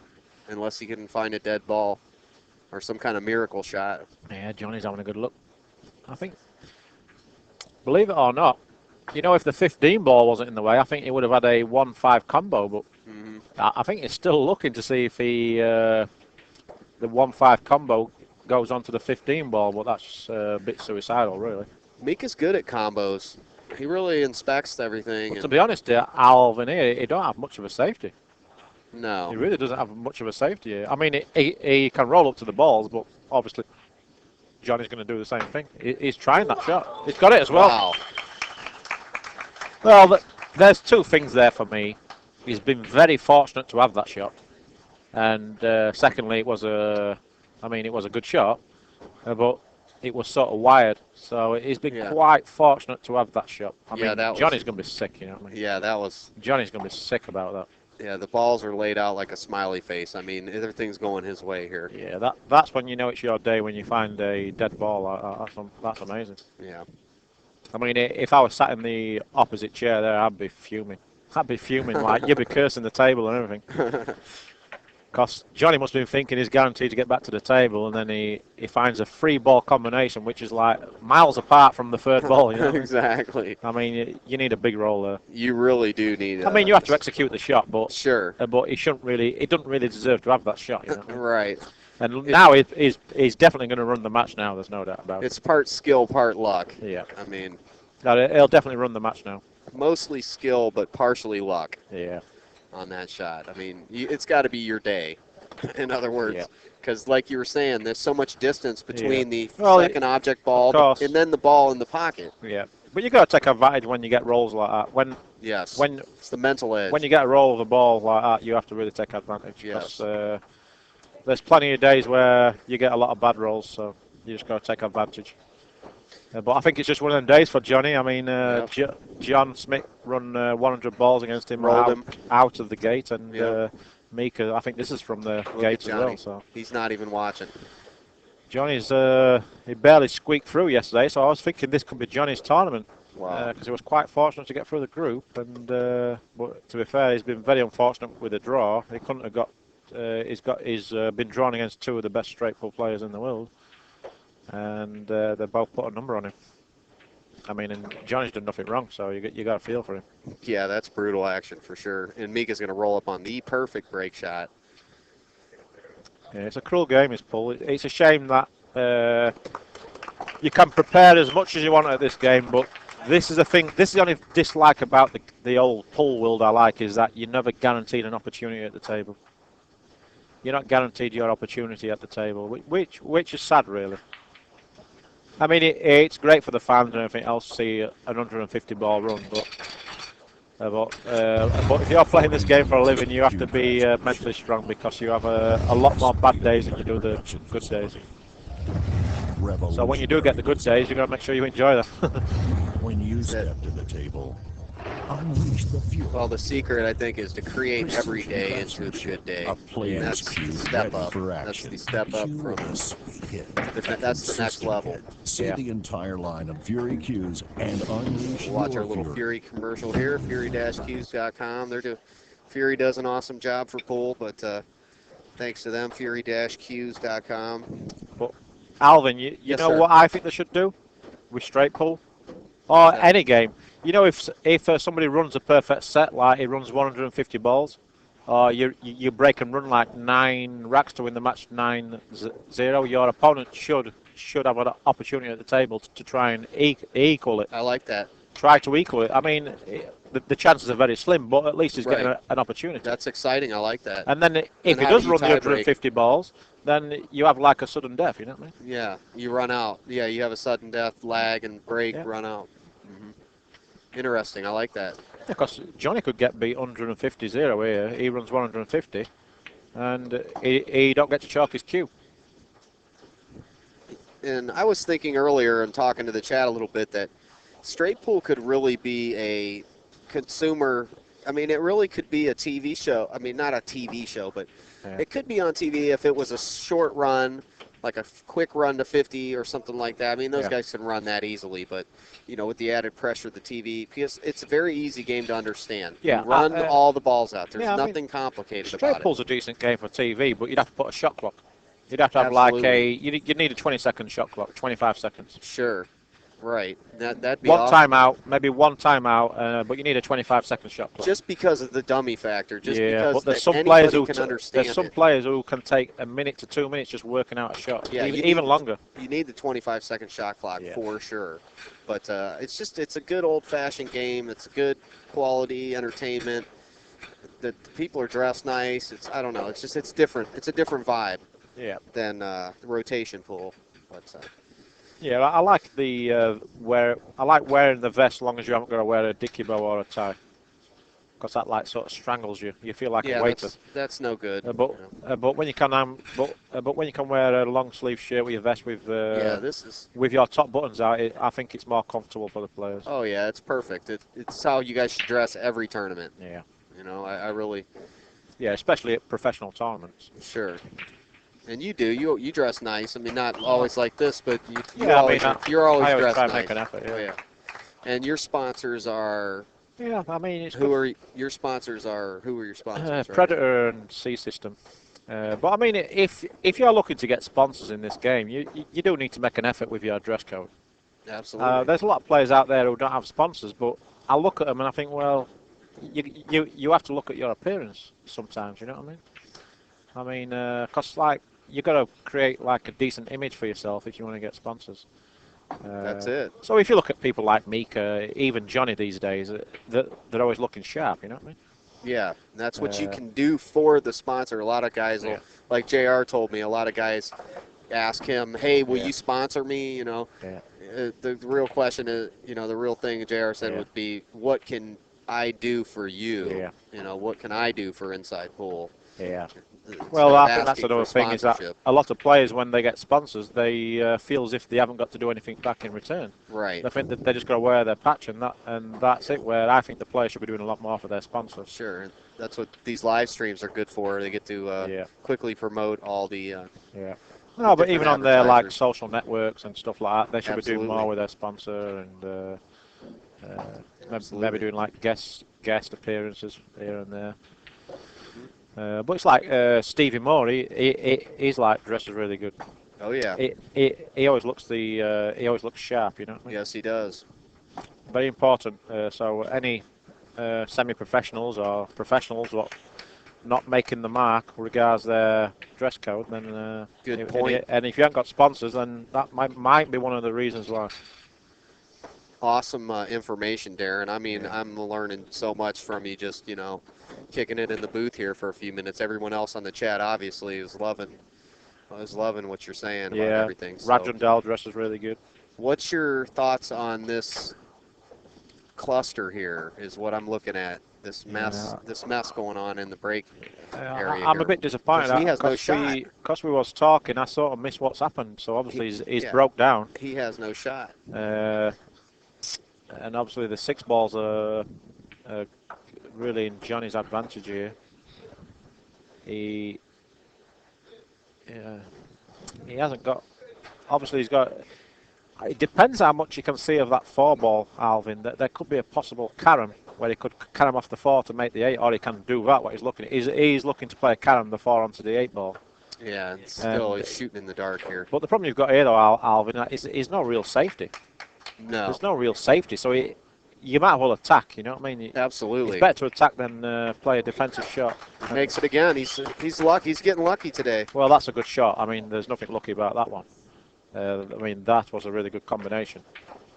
unless he can find a dead ball or some kind of miracle shot. Yeah, Johnny's having a good look. I think, believe it or not, you know, if the 15 ball wasn't in the way, I think he would have had a 1-5 combo. But I think he's still looking to see if he the 1-5 combo goes onto the 15 ball. But that's a bit suicidal, really. Mika's good at combos. He really inspects everything. But to be honest, Alvin here, he don't have much of a safety. No. He really doesn't have much of a safety here. I mean, he can roll up to the balls, but obviously Johnny's going to do the same thing. He's trying that shot. He's got it as well. Wow. Well, there's two things there for me. He's been very fortunate to have that shot. And secondly, it was a good shot, but it was sort of wired. So he's been quite fortunate to have that shot. I mean, Johnny's going to be sick, you know what I mean? Yeah, that was... Johnny's going to be sick about that. Yeah, the balls are laid out like a smiley face. I mean, everything's going his way here. Yeah, that's when you know it's your day, when you find a dead ball. That's amazing. Yeah. I mean, if I was sat in the opposite chair there, I'd be fuming. Like, you'd be cursing the table and everything. Because Johnny must have been thinking he's guaranteed to get back to the table, and then he finds a free ball combination, which is like miles apart from the third ball. You know? Exactly. I mean, you need a big roll there. You really do need. I mean, you have to execute the shot, but sure. But he doesn't really deserve to have that shot. You know? Right. And now he's definitely going to run the match now. There's no doubt about it. It's part skill, part luck. Yeah. I mean, he'll definitely run the match now. Mostly skill, but partially luck. Yeah. On that shot. I mean, it's got to be your day, in other words. Because like you were saying, there's so much distance between the second object ball and then the ball in the pocket. Yeah. But you got to take advantage when you get rolls like that. When it's the mental edge. When you get a roll of the ball like that, you have to really take advantage. Yes. There's plenty of days where you get a lot of bad rolls, so you just got to take advantage. But I think it's just one of them days for Johnny. I mean, John Smith run 100 balls against him, out of the gate, and Mika, I think this is from the gate as well. So he's not even watching. Johnny's he barely squeaked through yesterday, so I was thinking this could be Johnny's tournament. Wow. Because he was quite fortunate to get through the group, and but to be fair, he's been very unfortunate with the draw. He couldn't have got. He's been drawn against two of the best straight pull players in the world. And they both put a number on him. I mean, and Johnny's done nothing wrong, so you got to feel for him. Yeah, that's brutal action for sure. And Mika's going to roll up on the perfect break shot. Yeah, it's a cruel game, this pull. It's a shame that you can prepare as much as you want at this game, but this is the thing. This is the only dislike about the old pull world I like, is that you're never guaranteed an opportunity at the table. You're not guaranteed your opportunity at the table, which is sad, really. I mean, it's great for the fans and everything else to see a 150 ball run, but if you're playing this game for a living, you have to be mentally strong, because you have a lot more bad days than you do the good days. So when you do get the good days, you've got to make sure you enjoy them. When you step to the table, Unleash the fury. Well, the secret, I think, is to create every day into a good day. A player's That's cue the step ready up. for That's action. the step up Cue from with a sweet hit. that's the next level. See Yeah. the entire line of Fury cues and unleash We'll watch your our little fury. Fury commercial here, fury-cues.com. Fury does an awesome job for pool, but thanks to them, fury-cues.com. But Alvin, you Yes, know sir. what I think they should do with straight pull or Yeah. any game. You know, if somebody runs a perfect set, like he runs 150 balls, or you break and run like 9 racks to win the match 9-0, your opponent should have an opportunity at the table to try and equal it. I like that. Try to equal it. I mean, the chances are very slim, but at least he's Right. getting an opportunity. That's exciting. I like that. And then if And he how do does you run the tie break? 150 balls, then you have like a sudden death, you know what I mean? Yeah, you run out. Yeah, you have a sudden death, lag, and break, Yeah. run out. Interesting. I like that. Because Johnny could get beat 150-0 here. He runs 150, and he don't get to chalk his cue. And I was thinking earlier and talking to the chat a little bit that straight pool could really be a consumer. I mean, it really could be a TV show. I mean, not a TV show, but Yeah. it could be on TV if it was a short run, like a quick run to 50 or something like that. I mean, those Yeah. guys can run that easily, but, you know, with the added pressure of the TV, because it's a very easy game to understand. Yeah, You run all the balls out. There's yeah, I mean, nothing complicated Straight about it. pull's a decent game for TV, but you'd have to put a shot clock. You'd have to have like you'd need a 20-second shot clock, 25 seconds. Sure. Right. That'd be One awesome. timeout, maybe one timeout, but you need a 25-second shot clock. Just because of the dummy factor. Just yeah, because but there's that some anybody players who can understand there's some it. players who can take a minute to 2 minutes just working out a shot. Yeah, even longer. You need the 25-second shot clock Yeah. for sure. But it's a good old-fashioned game. It's good quality entertainment. The people are dressed nice. I don't know. It's different. It's a different vibe Yeah. than the rotation pool. But Yeah, I like the I like wearing the vest as long as you haven't got to wear a dicky bow or a tie, because that like sort of strangles you. You feel like yeah, a waiter. that's no good. But when you can but when you can wear a long sleeve shirt with your vest with Yeah, this is. with your top buttons out, I think it's more comfortable for the players. Oh yeah, it's perfect. It's how you guys should dress every tournament. Yeah. You know, I really. Yeah, especially at professional tournaments. Sure. And you do. You dress nice. I mean, not always like this, but Yeah, I mean, you're always I always dressed try and nice. make an effort. Oh, yeah. And your sponsors are. Yeah, I mean, it's Who good. are your sponsors? Right? Predator and Sea System. But I mean, if you're looking to get sponsors in this game, you do need to make an effort with your dress code. Absolutely. There's a lot of players out there who don't have sponsors, but I look at them and I think, well, you have to look at your appearance sometimes. You know what I mean? Because like you got to create like a decent image for yourself if you want to get sponsors. That's it. So if you look at people like Mika, even Johnny these days, they're always looking sharp. You know what I mean? Yeah, that's what you can do for the sponsor. A lot of guys, like JR told me, a lot of guys ask him, "Hey, will you sponsor me?" You know. Yeah. The real question is, the real thing JR said Yeah. would be, "What can I do for you?" Yeah. You know, what can I do for Inside Pool? Yeah. Instead Well, of I think that's asking another for thing is that sponsorship. a lot of players, when they get sponsors, they feel as if they haven't got to do anything back in return. Right. They think that they just got to wear their patch and that's it. Where I think the players should be doing a lot more for their sponsors. Sure. And that's what these live streams are good for. They get to quickly promote all the. Yeah. No, but different even on their like advertisers. social networks and stuff like that, they should be doing Absolutely. more with their sponsor and maybe Absolutely. doing like guest appearances here and there. But it's like Stevie Moore. He's like dresses really good. Oh yeah. He always looks he always looks sharp. You know what I mean? Yes, he does. Very important. So any semi-professionals or professionals what not making the mark regards their dress code, then Good point. And if you haven't got sponsors, then that might be one of the reasons why. Awesome information, Darren. I mean, I'm learning so much from you. Just kicking it in the booth here for a few minutes. Everyone else on the chat obviously is loving what you're saying about everything. So, Rajendal dresses really good. what's your thoughts on this cluster here? Is what I'm looking at. This mess going on in the break area. I'm here. a bit disappointed 'Cause he has no shot. because we was talking. I sort of missed what's happened. So obviously he's broke down. He has no shot. and obviously the 6 balls are really in Johnny's advantage here. He hasn't got. Obviously, he's got. It depends how much you can see of that 4 ball, Alvin. That there could be a possible carom where he could carom off the 4 to make the 8, or he can do that. What he's looking at, he's looking to play a carom the 4 onto the 8 ball. Yeah, and still he's shooting in the dark here. But the problem you've got here, though, Alvin, is no real safety. No. There's no real safety, so you might as well attack. You know what I mean? Absolutely. It's better to attack than play a defensive shot. He makes it again. He's lucky. He's getting lucky today. Well, that's a good shot. I mean, there's nothing lucky about that one. I mean, that was a really good combination.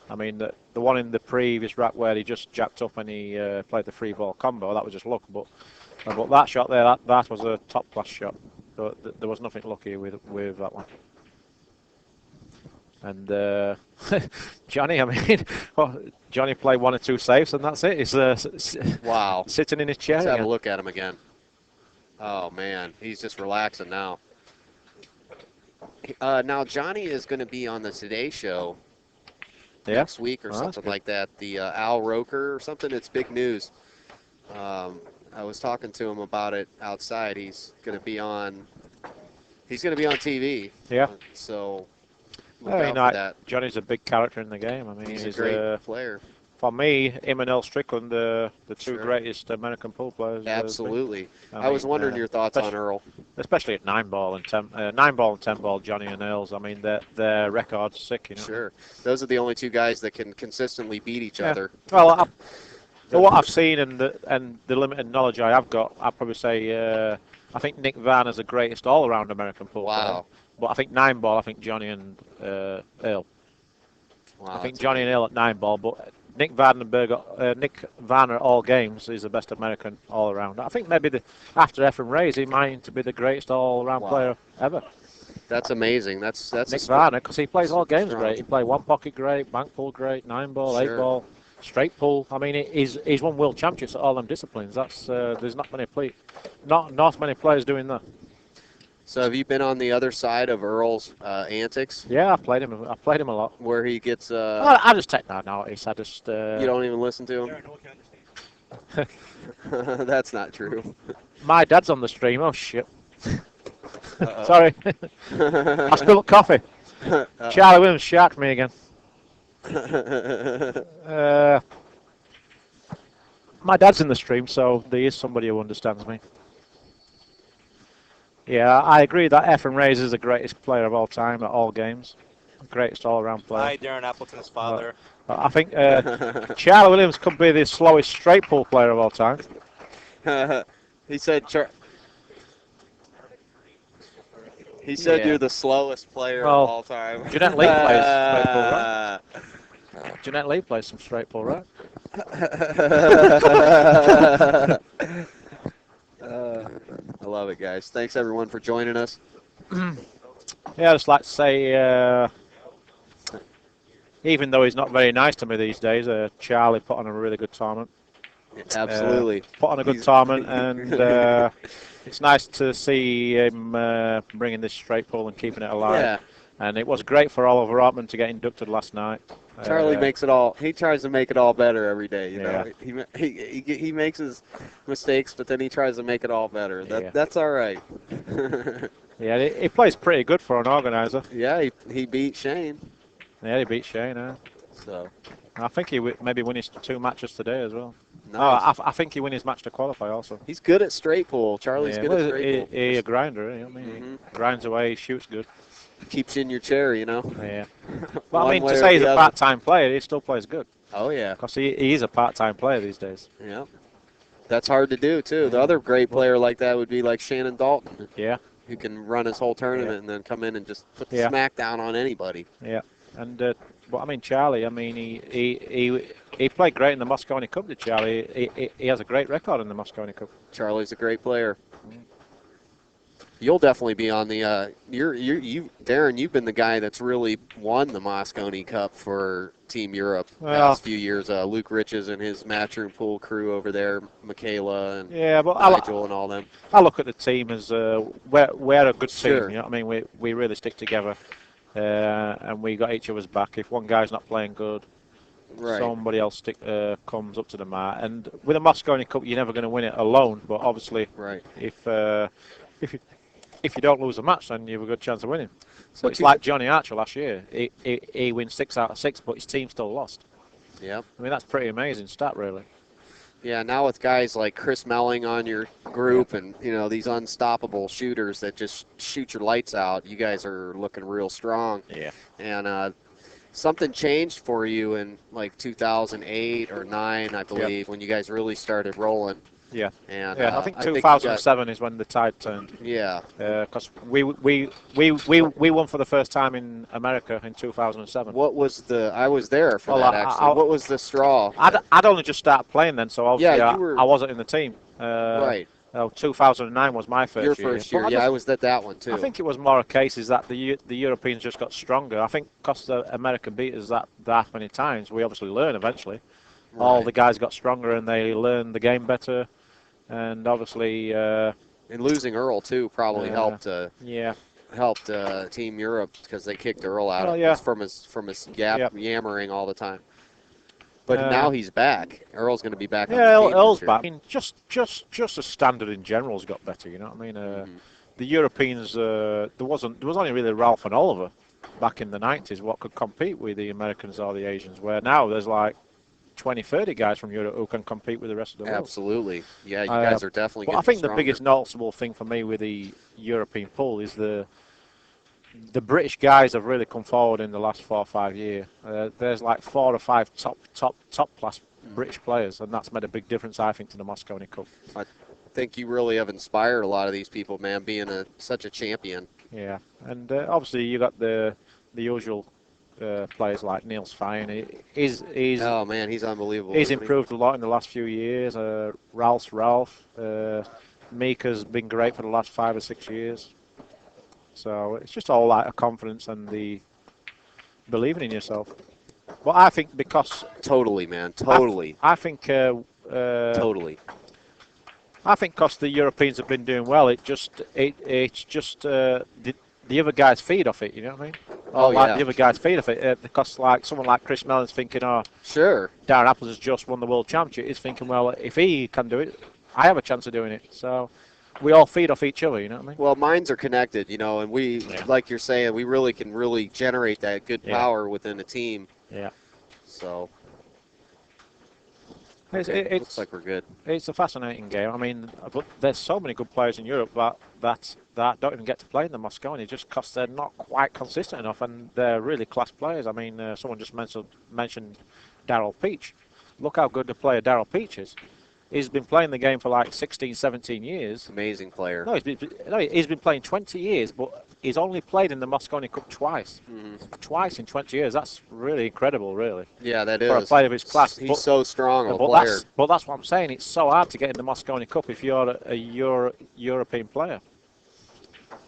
I mean, the one in the previous rack where he just jacked up and he played the 3 ball combo, that was just luck. But that shot there, that was a top class shot. There was nothing lucky with that one. And Johnny, I mean, Johnny played 1 or 2 saves and that's it. He's wow, sitting in his chair. Let's again. have a look at him again. Oh man, he's just relaxing now. Now Johnny is going to be on the Today Show next week or something like that. The Al Roker or something. It's big news. I was talking to him about it outside. He's going to be on. He's going to be on TV. Yeah. So look out for that. Johnny's a big character in the game. I mean, he's a great player. For me, him and Earl Strickland, the 2 greatest American pool players. Absolutely. I was wondering your thoughts on Earl. Especially at 9 ball and 10 ball, Johnny and Earl's. I mean, their record's sick, you know. Sure. Those are the only 2 guys that can consistently beat each other. Well, what I've seen and the limited knowledge I have got, I'd probably say I think Nick Varner's the greatest all-around American pool player. But I think 9 ball, I think Johnny and Earl. Wow, I think Johnny and Earl at 9 ball, but Nick Varner all games is the best American all around. I think maybe after Ephraim Reyes, he might be the greatest all around player ever. That's amazing. That's Nick Varner, because he plays all games great. He plays 1 pocket great, bank pull great, 9 ball, 8 ball, straight pull. I mean, he's won world championships at all them disciplines. That's there's not many players doing that. So have you been on the other side of Earl's antics? Yeah, I played him a lot. Where he gets. I just take no notice. I just. You don't even listen to him. That's not true. My dad's on the stream. Oh shit. Sorry. I spilled coffee. Charlie Williams sharked me again. My dad's in the stream, so there is somebody who understands me. Yeah, I agree that Ephraim Reyes is the greatest player of all time at all games. Greatest all-around player. Hi, Darren Appleton's father. I think Charlie Williams could be the slowest straight pull player of all time. He said you're the slowest player of all time. Jeanette Lee plays straight pull, right? Jeanette Lee plays some straight pull, right? I love it, guys. Thanks, everyone, for joining us. Yeah, I'd just like to say, even though he's not very nice to me these days, Charlie put on a really good tournament. Absolutely. Put on a good tournament, and it's nice to see him bringing this straight pull and keeping it alive. Yeah. And it was great for Oliver Hartman to get inducted last night. Charlie makes it all. He tries to make it all better every day. You know, he makes his mistakes, but then he tries to make it all better. That's all right. Yeah, he plays pretty good for an organizer. Yeah, he beat Shane. Yeah, he beat Shane. So I think he maybe win his 2 matches today as well. Nice. Oh, I think he win his match to qualify also. He's good at straight pull. Charlie's good at straight pull. He's a grinder. You know what I mean? He grinds away. He shoots good. Keeps you in your chair, you know. Yeah. But I mean, to say he's a part-time player, he still plays good. Oh yeah. Because he is a part-time player these days. Yeah. That's hard to do too. The other great player like that would be like Shannon Dalton. Yeah. Who can run his whole tournament and then come in and just put the smack down on anybody. Yeah. And but I mean, Charlie. I mean, he played great in the Moscone Cup. Did Charlie? He has a great record in the Moscone Cup. Charlie's a great player. You'll definitely be on the. Darren. You've been the guy that's really won the Moscone Cup for Team Europe the past few years. Luke Riches and his matchroom pool crew over there, Michaela and Nigel and all them. I look at the team as we're a good team. You know what I mean? We really stick together, and we got each other's back. If one guy's not playing good, Right. somebody else comes up to the mark. And with a Mosconi Cup, you're never going to win it alone. But obviously, Right. if you don't lose a match, then you have a good chance of winning. So But it's like Johnny Archer last year. He wins 6 out of 6, but his team still lost. Yep. I mean, that's pretty amazing stat, really. Yeah, now with guys like Chris Melling on your group and, these unstoppable shooters that just shoot your lights out, you guys are looking real strong. Yeah. And something changed for you in like 2008 or 9, I believe, when you guys really started rolling. Yeah. And I think 2007 is when the tide turned. Yeah. Because we won for the first time in America in 2007. What was I was there for Well, that, actually. What was the straw? I'd only just started playing then, so obviously Yeah, you were, I wasn't in the team. Right. 2009 was my first year. Your first year, I was at that one too. I think it was more a case is that the Europeans just got stronger. I think because the America beat us that many times, we obviously learn eventually. Right. All the guys got stronger and they learned the game better. And obviously, and losing Earl too probably helped. Helped Team Europe because they kicked Earl out from his yammering all the time. But now he's back. Earl's going to be back. Yeah, on the team Earl's back. I mean, just the standard in general has got better. You know what I mean? The Europeans, there was only really Ralph and Oliver back in the 90s what could compete with the Americans or the Asians. Where now there's like 20, 30 guys from Europe who can compete with the rest of the world. Absolutely. Yeah, you guys are definitely getting I think stronger. The biggest noticeable thing for me with the European pool is the British guys have really come forward in the last 4 or 5 years. There's like 4 or 5 top class British players, and that's made a big difference, I think, to the Mosconi Cup. I think you really have inspired a lot of these people, man, being such a champion. Yeah, and obviously you got the usual players like Niels Fine. Oh man, he's unbelievable. He's improved a lot in the last few years. Ralph. Mika's been great for the last 5 or 6 years. So it's just all like a confidence and the believing in yourself. But I think because totally, man, totally. I think totally. I think because the Europeans have been doing well, it's just the other guys feed off it. You know what I mean? The other guys feed off it because like someone like Chris Mellon's thinking, sure, Darren Apples has just won the world championship. He's thinking, well, if he can do it, I have a chance of doing it. So we all feed off each other, you know what I mean? Well, minds are connected, and we, like you're saying, we really can generate that good power within a team. Yeah. So it looks like we're good. It's a fascinating game. I mean, but there's so many good players in Europe that don't even get to play in the Mosconi just because they're not quite consistent enough, and they're really class players. I mean, someone just mentioned Darryl Peach. Look how good the player Darryl Peach is. He's been playing the game for like 16, 17 years. Amazing player. No, he's been playing 20 years, but he's only played in the Mosconi Cup twice. Twice in 20 years. That's really incredible, really. Yeah, that is. For a player of his class. He's so strong a player. But that's what I'm saying. It's so hard to get in the Mosconi Cup if you're a European player.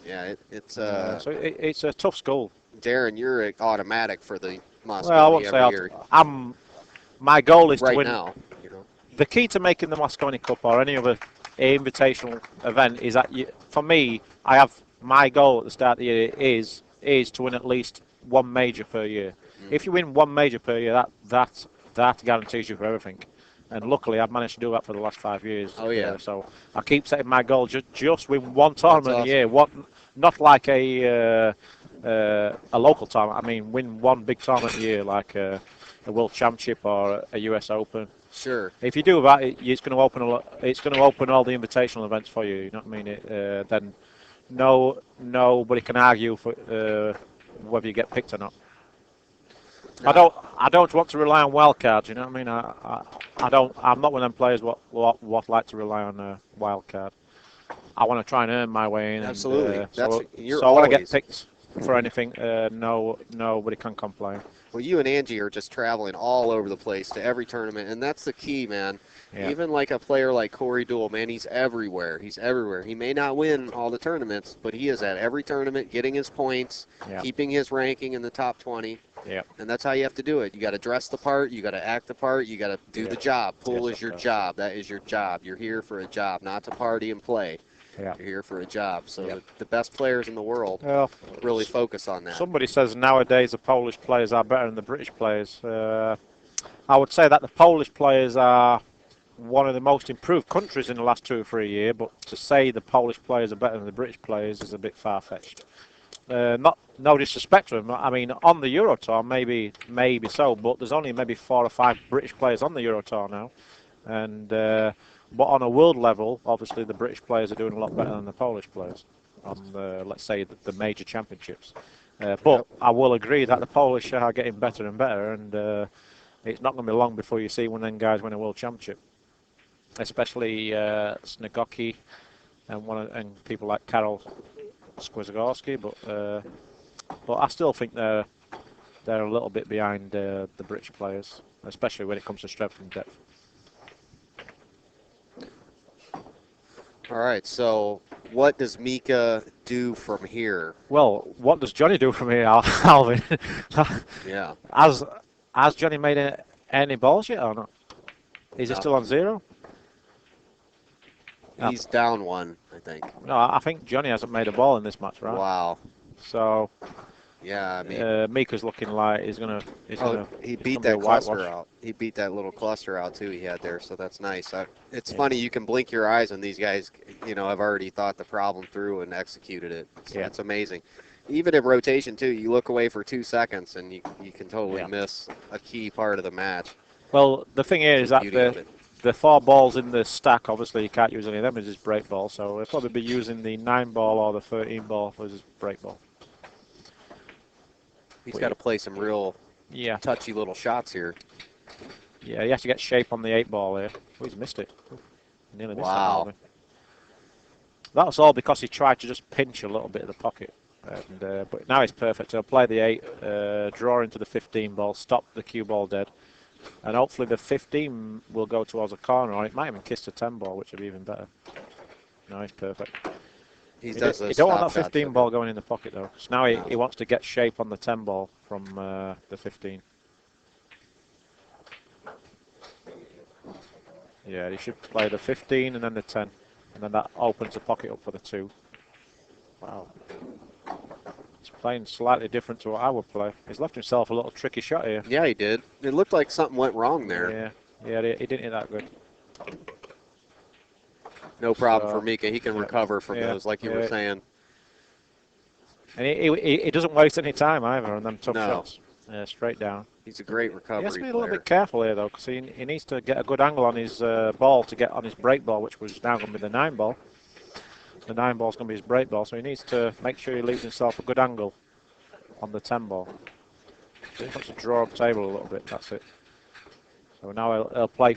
Yeah, it's a tough school. Darren, you're automatic for the Mosconi. Well, I won't say my goal is right to win. Now. The key to making the Mosconi Cup or any other invitational event is that for me, my goal at the start of the year is to win at least one major per year. If you win one major per year, that guarantees you for everything. And luckily, I've managed to do that for the last 5 years. Oh yeah. So I keep setting my goal just win one tournament a year. Not like a local tournament. I mean, win one big tournament a year, like a World Championship or a US Open. Sure. If you do that, it's going to open all the invitational events for you. You know what I mean? Then nobody can argue for whether you get picked or not. No. I don't want to rely on wild cards. You know what I mean? I'm not one of them players what like to rely on a wild card. I want to try and earn my way in. Absolutely. So when I get picked for anything, nobody can complain. Well, you and Angie are just traveling all over the place to every tournament, and that's the key, man. Yeah. Even like a player like Corey Deuel, man, he's everywhere. He's everywhere. He may not win all the tournaments, but he is at every tournament, getting his points, keeping his ranking in the top 20. Yeah. And that's how you have to do it. You got to dress the part. You got to act the part. You got to do the job. Pool is your job. That is your job. You're here for a job, not to party and play. Yeah. You're here for a job. So the best players in the world really focus on that. Somebody says nowadays the Polish players are better than the British players. I would say that the Polish players are one of the most improved countries in the last 2 or 3 years, but to say the Polish players are better than the British players is a bit far-fetched. No disrespect to them. I mean, on the Euro Tour, maybe so, but there's only maybe 4 or 5 British players on the Euro Tour now, and but on a world level, obviously the British players are doing a lot better than the Polish players on let's say the major championships. But I will agree that the Polish are getting better and better, and it's not going to be long before you see one of them guys win a world championship, especially Snegocki and people like Karol Squizagorski, but I still think they're a little bit behind the British players, especially when it comes to strength and depth. All right, so what does Mika do from here? Well, what does Johnny do from here, Alvin? Yeah. Has Johnny made any balls yet or not? Is he still on 0? He's down 1, I think. No, I think Johnny hasn't made a ball in this match, right? Wow. So Yeah, I mean, Mika's looking like he's gonna. he beat that cluster out. He beat that little cluster out too. He had there, so that's nice. It's funny, you can blink your eyes and these guys, have already thought the problem through and executed it. So It's amazing. Even in rotation too, you look away for 2 seconds and you can totally miss a key part of the match. Well, the thing is that the 4 balls in the stack, obviously you can't use any of them as his break ball, so he'll probably be using the 9 ball or the 13 ball as his break ball. He's got to play some real touchy little shots here. Yeah, he has to get shape on the 8 ball here. Oh, he's missed it. Nearly missed that. That's all because he tried to just pinch a little bit of the pocket. And, but now he's perfect. He'll play the 8, draw into the 15 ball, stop the cue ball dead. And hopefully the 15 will go towards a corner, or it might even kiss the 10 ball, which would be even better. No, he's perfect. He don't want that 15 ball going in the pocket, though. So now he wants to get shape on the 10 ball from the 15. Yeah, he should play the 15 and then the 10. And then that opens the pocket up for the 2. Wow. He's playing slightly different to what I would play. He's left himself a little tricky shot here. Yeah, he did. It looked like something went wrong there. Yeah, he didn't hit that good. No problem for Mika. He can recover from those, like you were saying. And he doesn't waste any time either on them tough shots. Straight down. He's a great recovery He has to be player. a little bit careful here, though, because he needs to get a good angle on his ball to get on his break ball, which was now going to be the 9 ball. The 9 ball is going to be his break ball, so he needs to make sure he leaves himself a good angle on the 10 ball. So he wants to draw up table a little bit, that's it. So now he'll play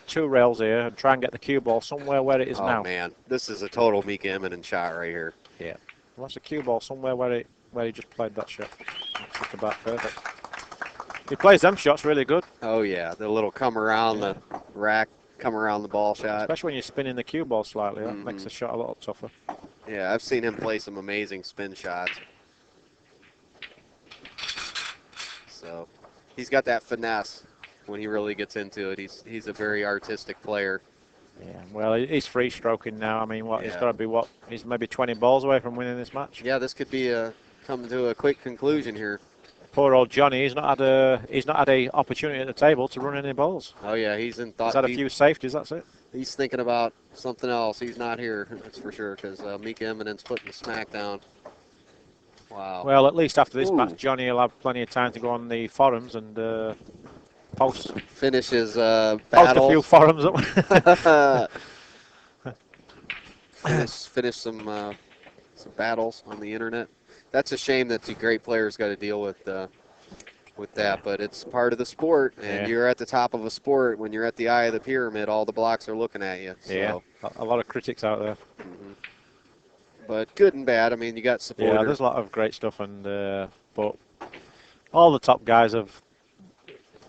2 rails here and try and get the cue ball somewhere where it is now. Oh, man. This is a total Mika Immonen shot right here. Yeah. He wants the cue ball somewhere where he just played that shot. It's just about perfect. He plays them shots really good. Oh, yeah. The little come around the rack, come around the ball shot. Especially when you're spinning the cue ball slightly. That makes the shot a little tougher. Yeah, I've seen him play some amazing spin shots. So he's got that finesse when he really gets into it. He's a very artistic player. Yeah, well, he's free stroking now. I mean, he's got to be he's maybe 20 balls away from winning this match. Yeah, this could be come to a quick conclusion here. Poor old Johnny, he's not had a opportunity at the table to run any balls. Oh yeah, he's in thought. He's had a few safeties. That's it. He's thinking about something else. He's not here, that's for sure, because Mika Immonen's putting the smack down. Wow. Well, at least after this match, Johnny will have plenty of time to go on the forums and finish his post battles. a few forums up. finish some battles on the internet. That's a shame that the great players got to deal with that, but it's part of the sport, and you're at the top of a sport. When you're at the eye of the pyramid, all the blocks are looking at you. So. Yeah, a lot of critics out there. But good and bad. I mean, you got supporters. Yeah, there's a lot of great stuff, and but all the top guys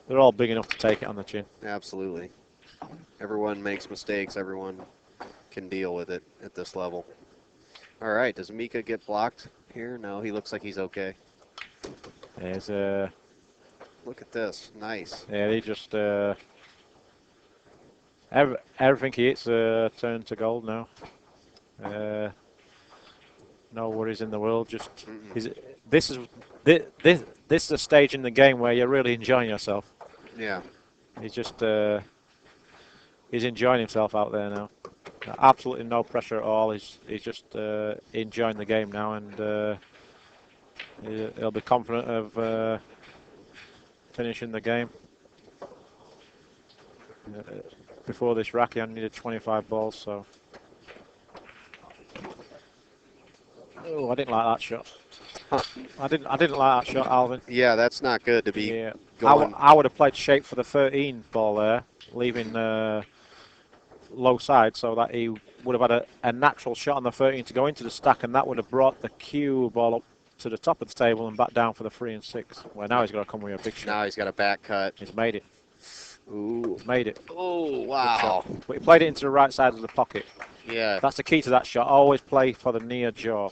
they're all big enough to take it on the chin. Absolutely. Everyone makes mistakes. Everyone can deal with it at this level. All right, does Mika get blocked here? No, he looks like he's okay. There's Look at this, nice. Yeah, he just everything he hits turns to gold now. No worries in the world. Just this is a stage in the game where you're really enjoying yourself. Yeah. He's just he's enjoying himself out there now. Absolutely no pressure at all. He's just enjoying the game now, and he'll be confident of finishing the game. Before this rack, he only needed 25 balls, so. Oh, I didn't like that shot. I didn't like that shot, Alvin. Yeah, that's not good to be Yeah, going. I would have played shape for the 13 ball there, leaving low side, so that he would have had a natural shot on the 13 to go into the stack, and that would have brought the cue ball up to the top of the table and back down for the 3 and 6. Well, now he's got to come with a big shot. Now he's got a back cut. He's made it. Ooh. He's made it. Oh, wow. But he played it into the right side of the pocket. Yeah. That's the key to that shot. Always play for the near jaw,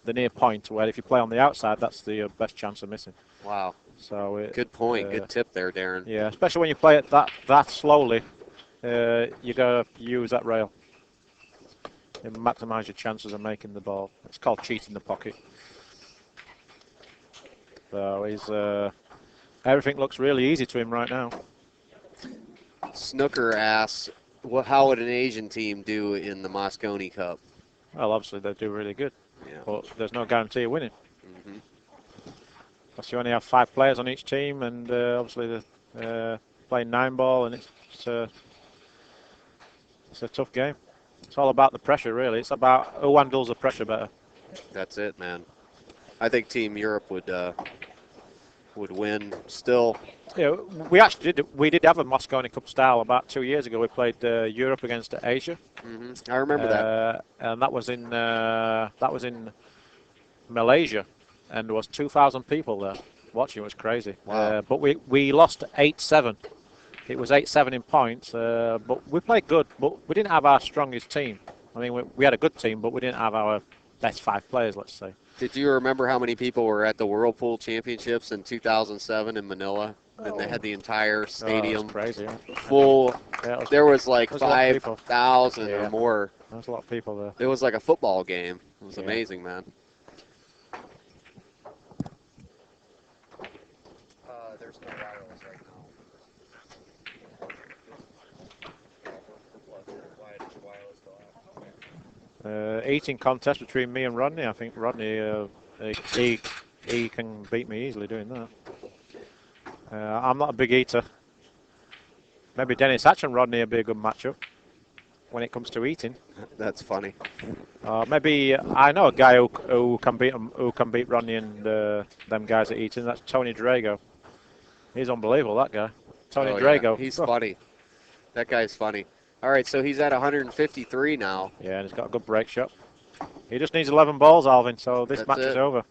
the near point, where if you play on the outside, that's the best chance of missing. Wow. So good point. Good tip there, Darren. Yeah, especially when you play it that slowly, you got to use that rail and maximise your chances of making the ball. It's called cheating the pocket. So he's everything looks really easy to him right now. Snooker asks, well, how would an Asian team do in the Moscone Cup? Well, obviously they do really good, Yeah. but there's no guarantee of winning. Mm-hmm. Because you only have 5 players on each team, and obviously they're playing 9 ball, and it's a tough game. It's all about the pressure, really. It's about who handles the pressure better. That's it, man. I think Team Europe would win still. Yeah, we did have a Moscone Cup style about 2 years ago. We played Europe against Asia. Mm-hmm. I remember that. And that was in Malaysia, and there was 2,000 people there watching. It was crazy. Wow. But we lost 8-7. It was 8-7 in points, but we played good, but we didn't have our strongest team. I mean, we had a good team, but we didn't have our best 5 players, let's say. Did you remember how many people were at the Whirlpool Championships in 200007 in Manila? And they had the entire stadium crazy, yeah. full. Yeah, there was like was a lot of people. 5,000 Yeah. or more. There was a lot of people there. It was like a football game. It was Yeah. amazing, man. There's no wireless right now. Eating contest between me and Rodney. I think Rodney, he can beat me easily doing that. I'm not a big eater. Maybe Dennis Hatch and Rodney would be a good matchup when it comes to eating. That's funny. Maybe I know a guy who can beat Rodney and them guys at eating. That's Tony Drago. He's unbelievable, that guy. Tony Drago. Yeah. He's funny. That guy's funny. All right, so he's at 153 now. Yeah, and he's got a good break shot. He just needs 11 balls, Alvin, so this match is over.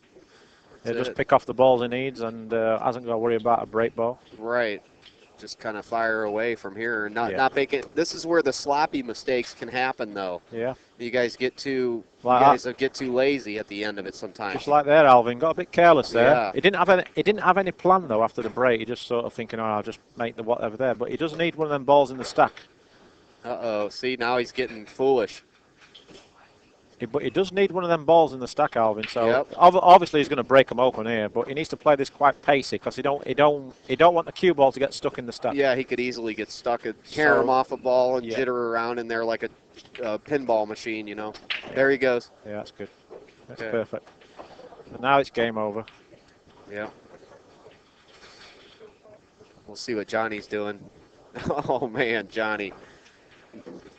He'll just pick off the balls he needs and hasn't got to worry about a break ball. Right. Just kind of fire away from here and not make it. This is where the sloppy mistakes can happen, though. Yeah. You guys get too lazy at the end of it sometimes. Just like that, Alvin got a bit careless there. Yeah. He didn't have any plan though after the break. He just sort of thinking, oh, I'll just make the whatever there. But he does need one of them balls in the stack. Uh-oh. See, now he's getting foolish. But he does need one of them balls in the stack, Alvin. So Yep. obviously he's going to break them open here. But he needs to play this quite pacey because he don't want the cue ball to get stuck in the stack. Yeah, he could easily get stuck and tear him off a ball and Yeah. jitter around in there like a pinball machine, you know. There he goes. Yeah, that's good. That's Okay. perfect. And now it's game over. Yeah. We'll see what Johnny's doing. Oh man, Johnny.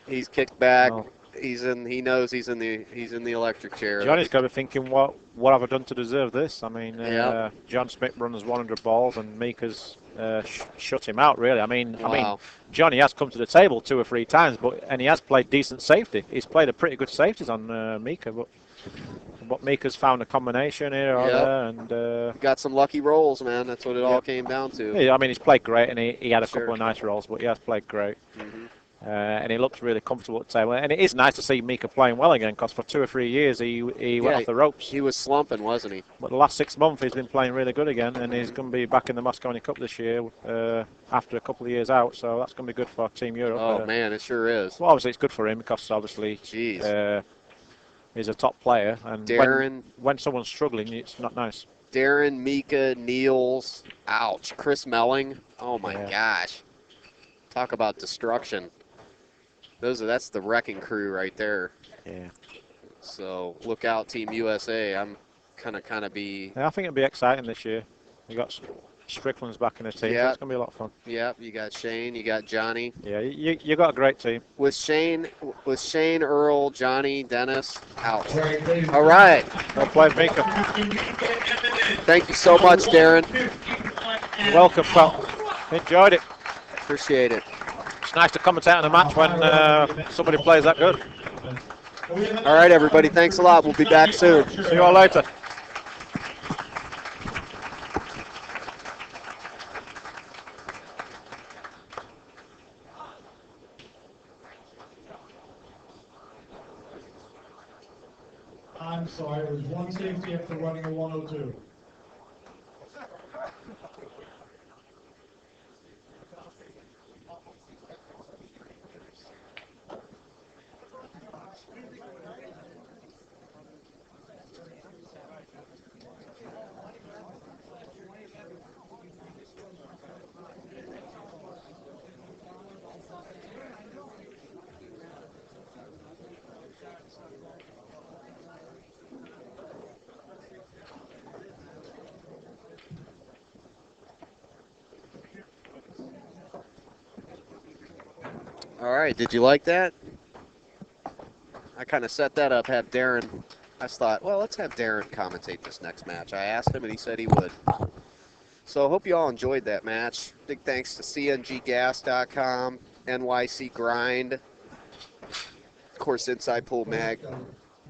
He's kicked back. Oh. He knows he's in the electric chair. Johnny's got to be thinking, what have I done to deserve this? I mean, Yeah. John Smith runs 100 balls and Mika's shut him out, really. I mean, Wow. Johnny has come to the table 2 or 3 times, and he has played decent safety. He's played a pretty good safeties on Mika, but Mika's found a combination here or Yep. there, and Got some lucky rolls, man. That's what it all came down to. yeah, I mean, he's played great, and he had a Sure. couple of nice rolls, but he has played great. Mm-hmm. And he looks really comfortable at the table. And it is nice to see Mika playing well again, because for 2 or 3 years he went off the ropes. He was slumping, wasn't he? But the last 6 months he's been playing really good again, and he's going to be back in the Moscone Cup this year after a couple of years out. So that's going to be good for Team Europe. Oh man, it sure is. Well, obviously it's good for him because obviously Jeez. he's a top player, and Darren. when someone's struggling, it's not nice. Darren, Mika, Niels, ouch. Chris Melling, oh my Yeah. gosh. Talk about destruction. That's the wrecking crew right there. Yeah. So look out, Team USA. I'm kind of be. Yeah, I think it'll be exciting this year. You got Strickland's back in the team, so Yeah. it's going to be a lot of fun. Yep, you got Shane, you got Johnny. Yeah, you got a great team. With Shane, Earl, Johnny, Dennis, ouch. Right, ladies and All right. Well played, Mika. Thank you so much, Darren. Welcome, pal. Enjoyed it. Appreciate it. It's nice to commentate on a match when somebody plays that good. All right, everybody. Thanks a lot. We'll be back soon. See you all later. I'm sorry, it was one safety after running a 102. All right. Did you like that? I kind of set that up, have Darren. I thought, well, let's have Darren commentate this next match. I asked him, and he said he would. So I hope you all enjoyed that match. Big thanks to CNGgas.com, NYC Grind, of course, Inside Pool Mag,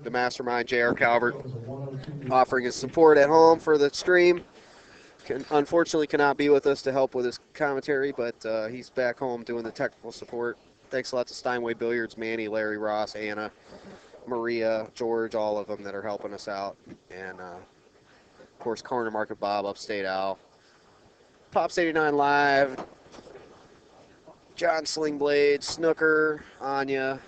the mastermind, J.R. Calvert, offering his support at home for the stream. Unfortunately cannot be with us to help with his commentary, but he's back home doing the technical support. Thanks a lot to Steinway Billiards, Manny, Larry, Ross, Anna, Maria, George, all of them that are helping us out. And, of course, Corner Market Bob, Upstate Al, Pops 89 Live, John Slingblade, Snooker, Anya.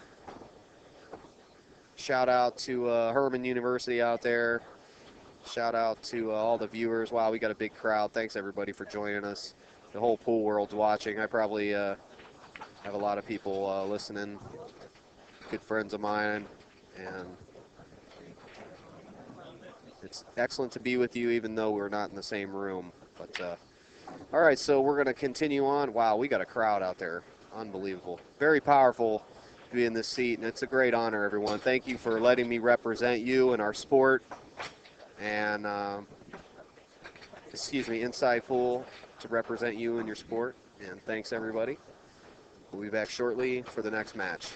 Shout out to Herman University out there. Shout out to all the viewers. Wow, we got a big crowd. Thanks, everybody, for joining us. The whole pool world's watching. I probably have a lot of people listening, good friends of mine, and it's excellent to be with you, even though we're not in the same room. But all right, so we're going to continue on. Wow, we got a crowd out there. Unbelievable. Very powerful to be in this seat, and it's a great honor, everyone. Thank you for letting me represent you and our sport. And, Inside Pool to represent you and your sport. And thanks, everybody. We'll be back shortly for the next match.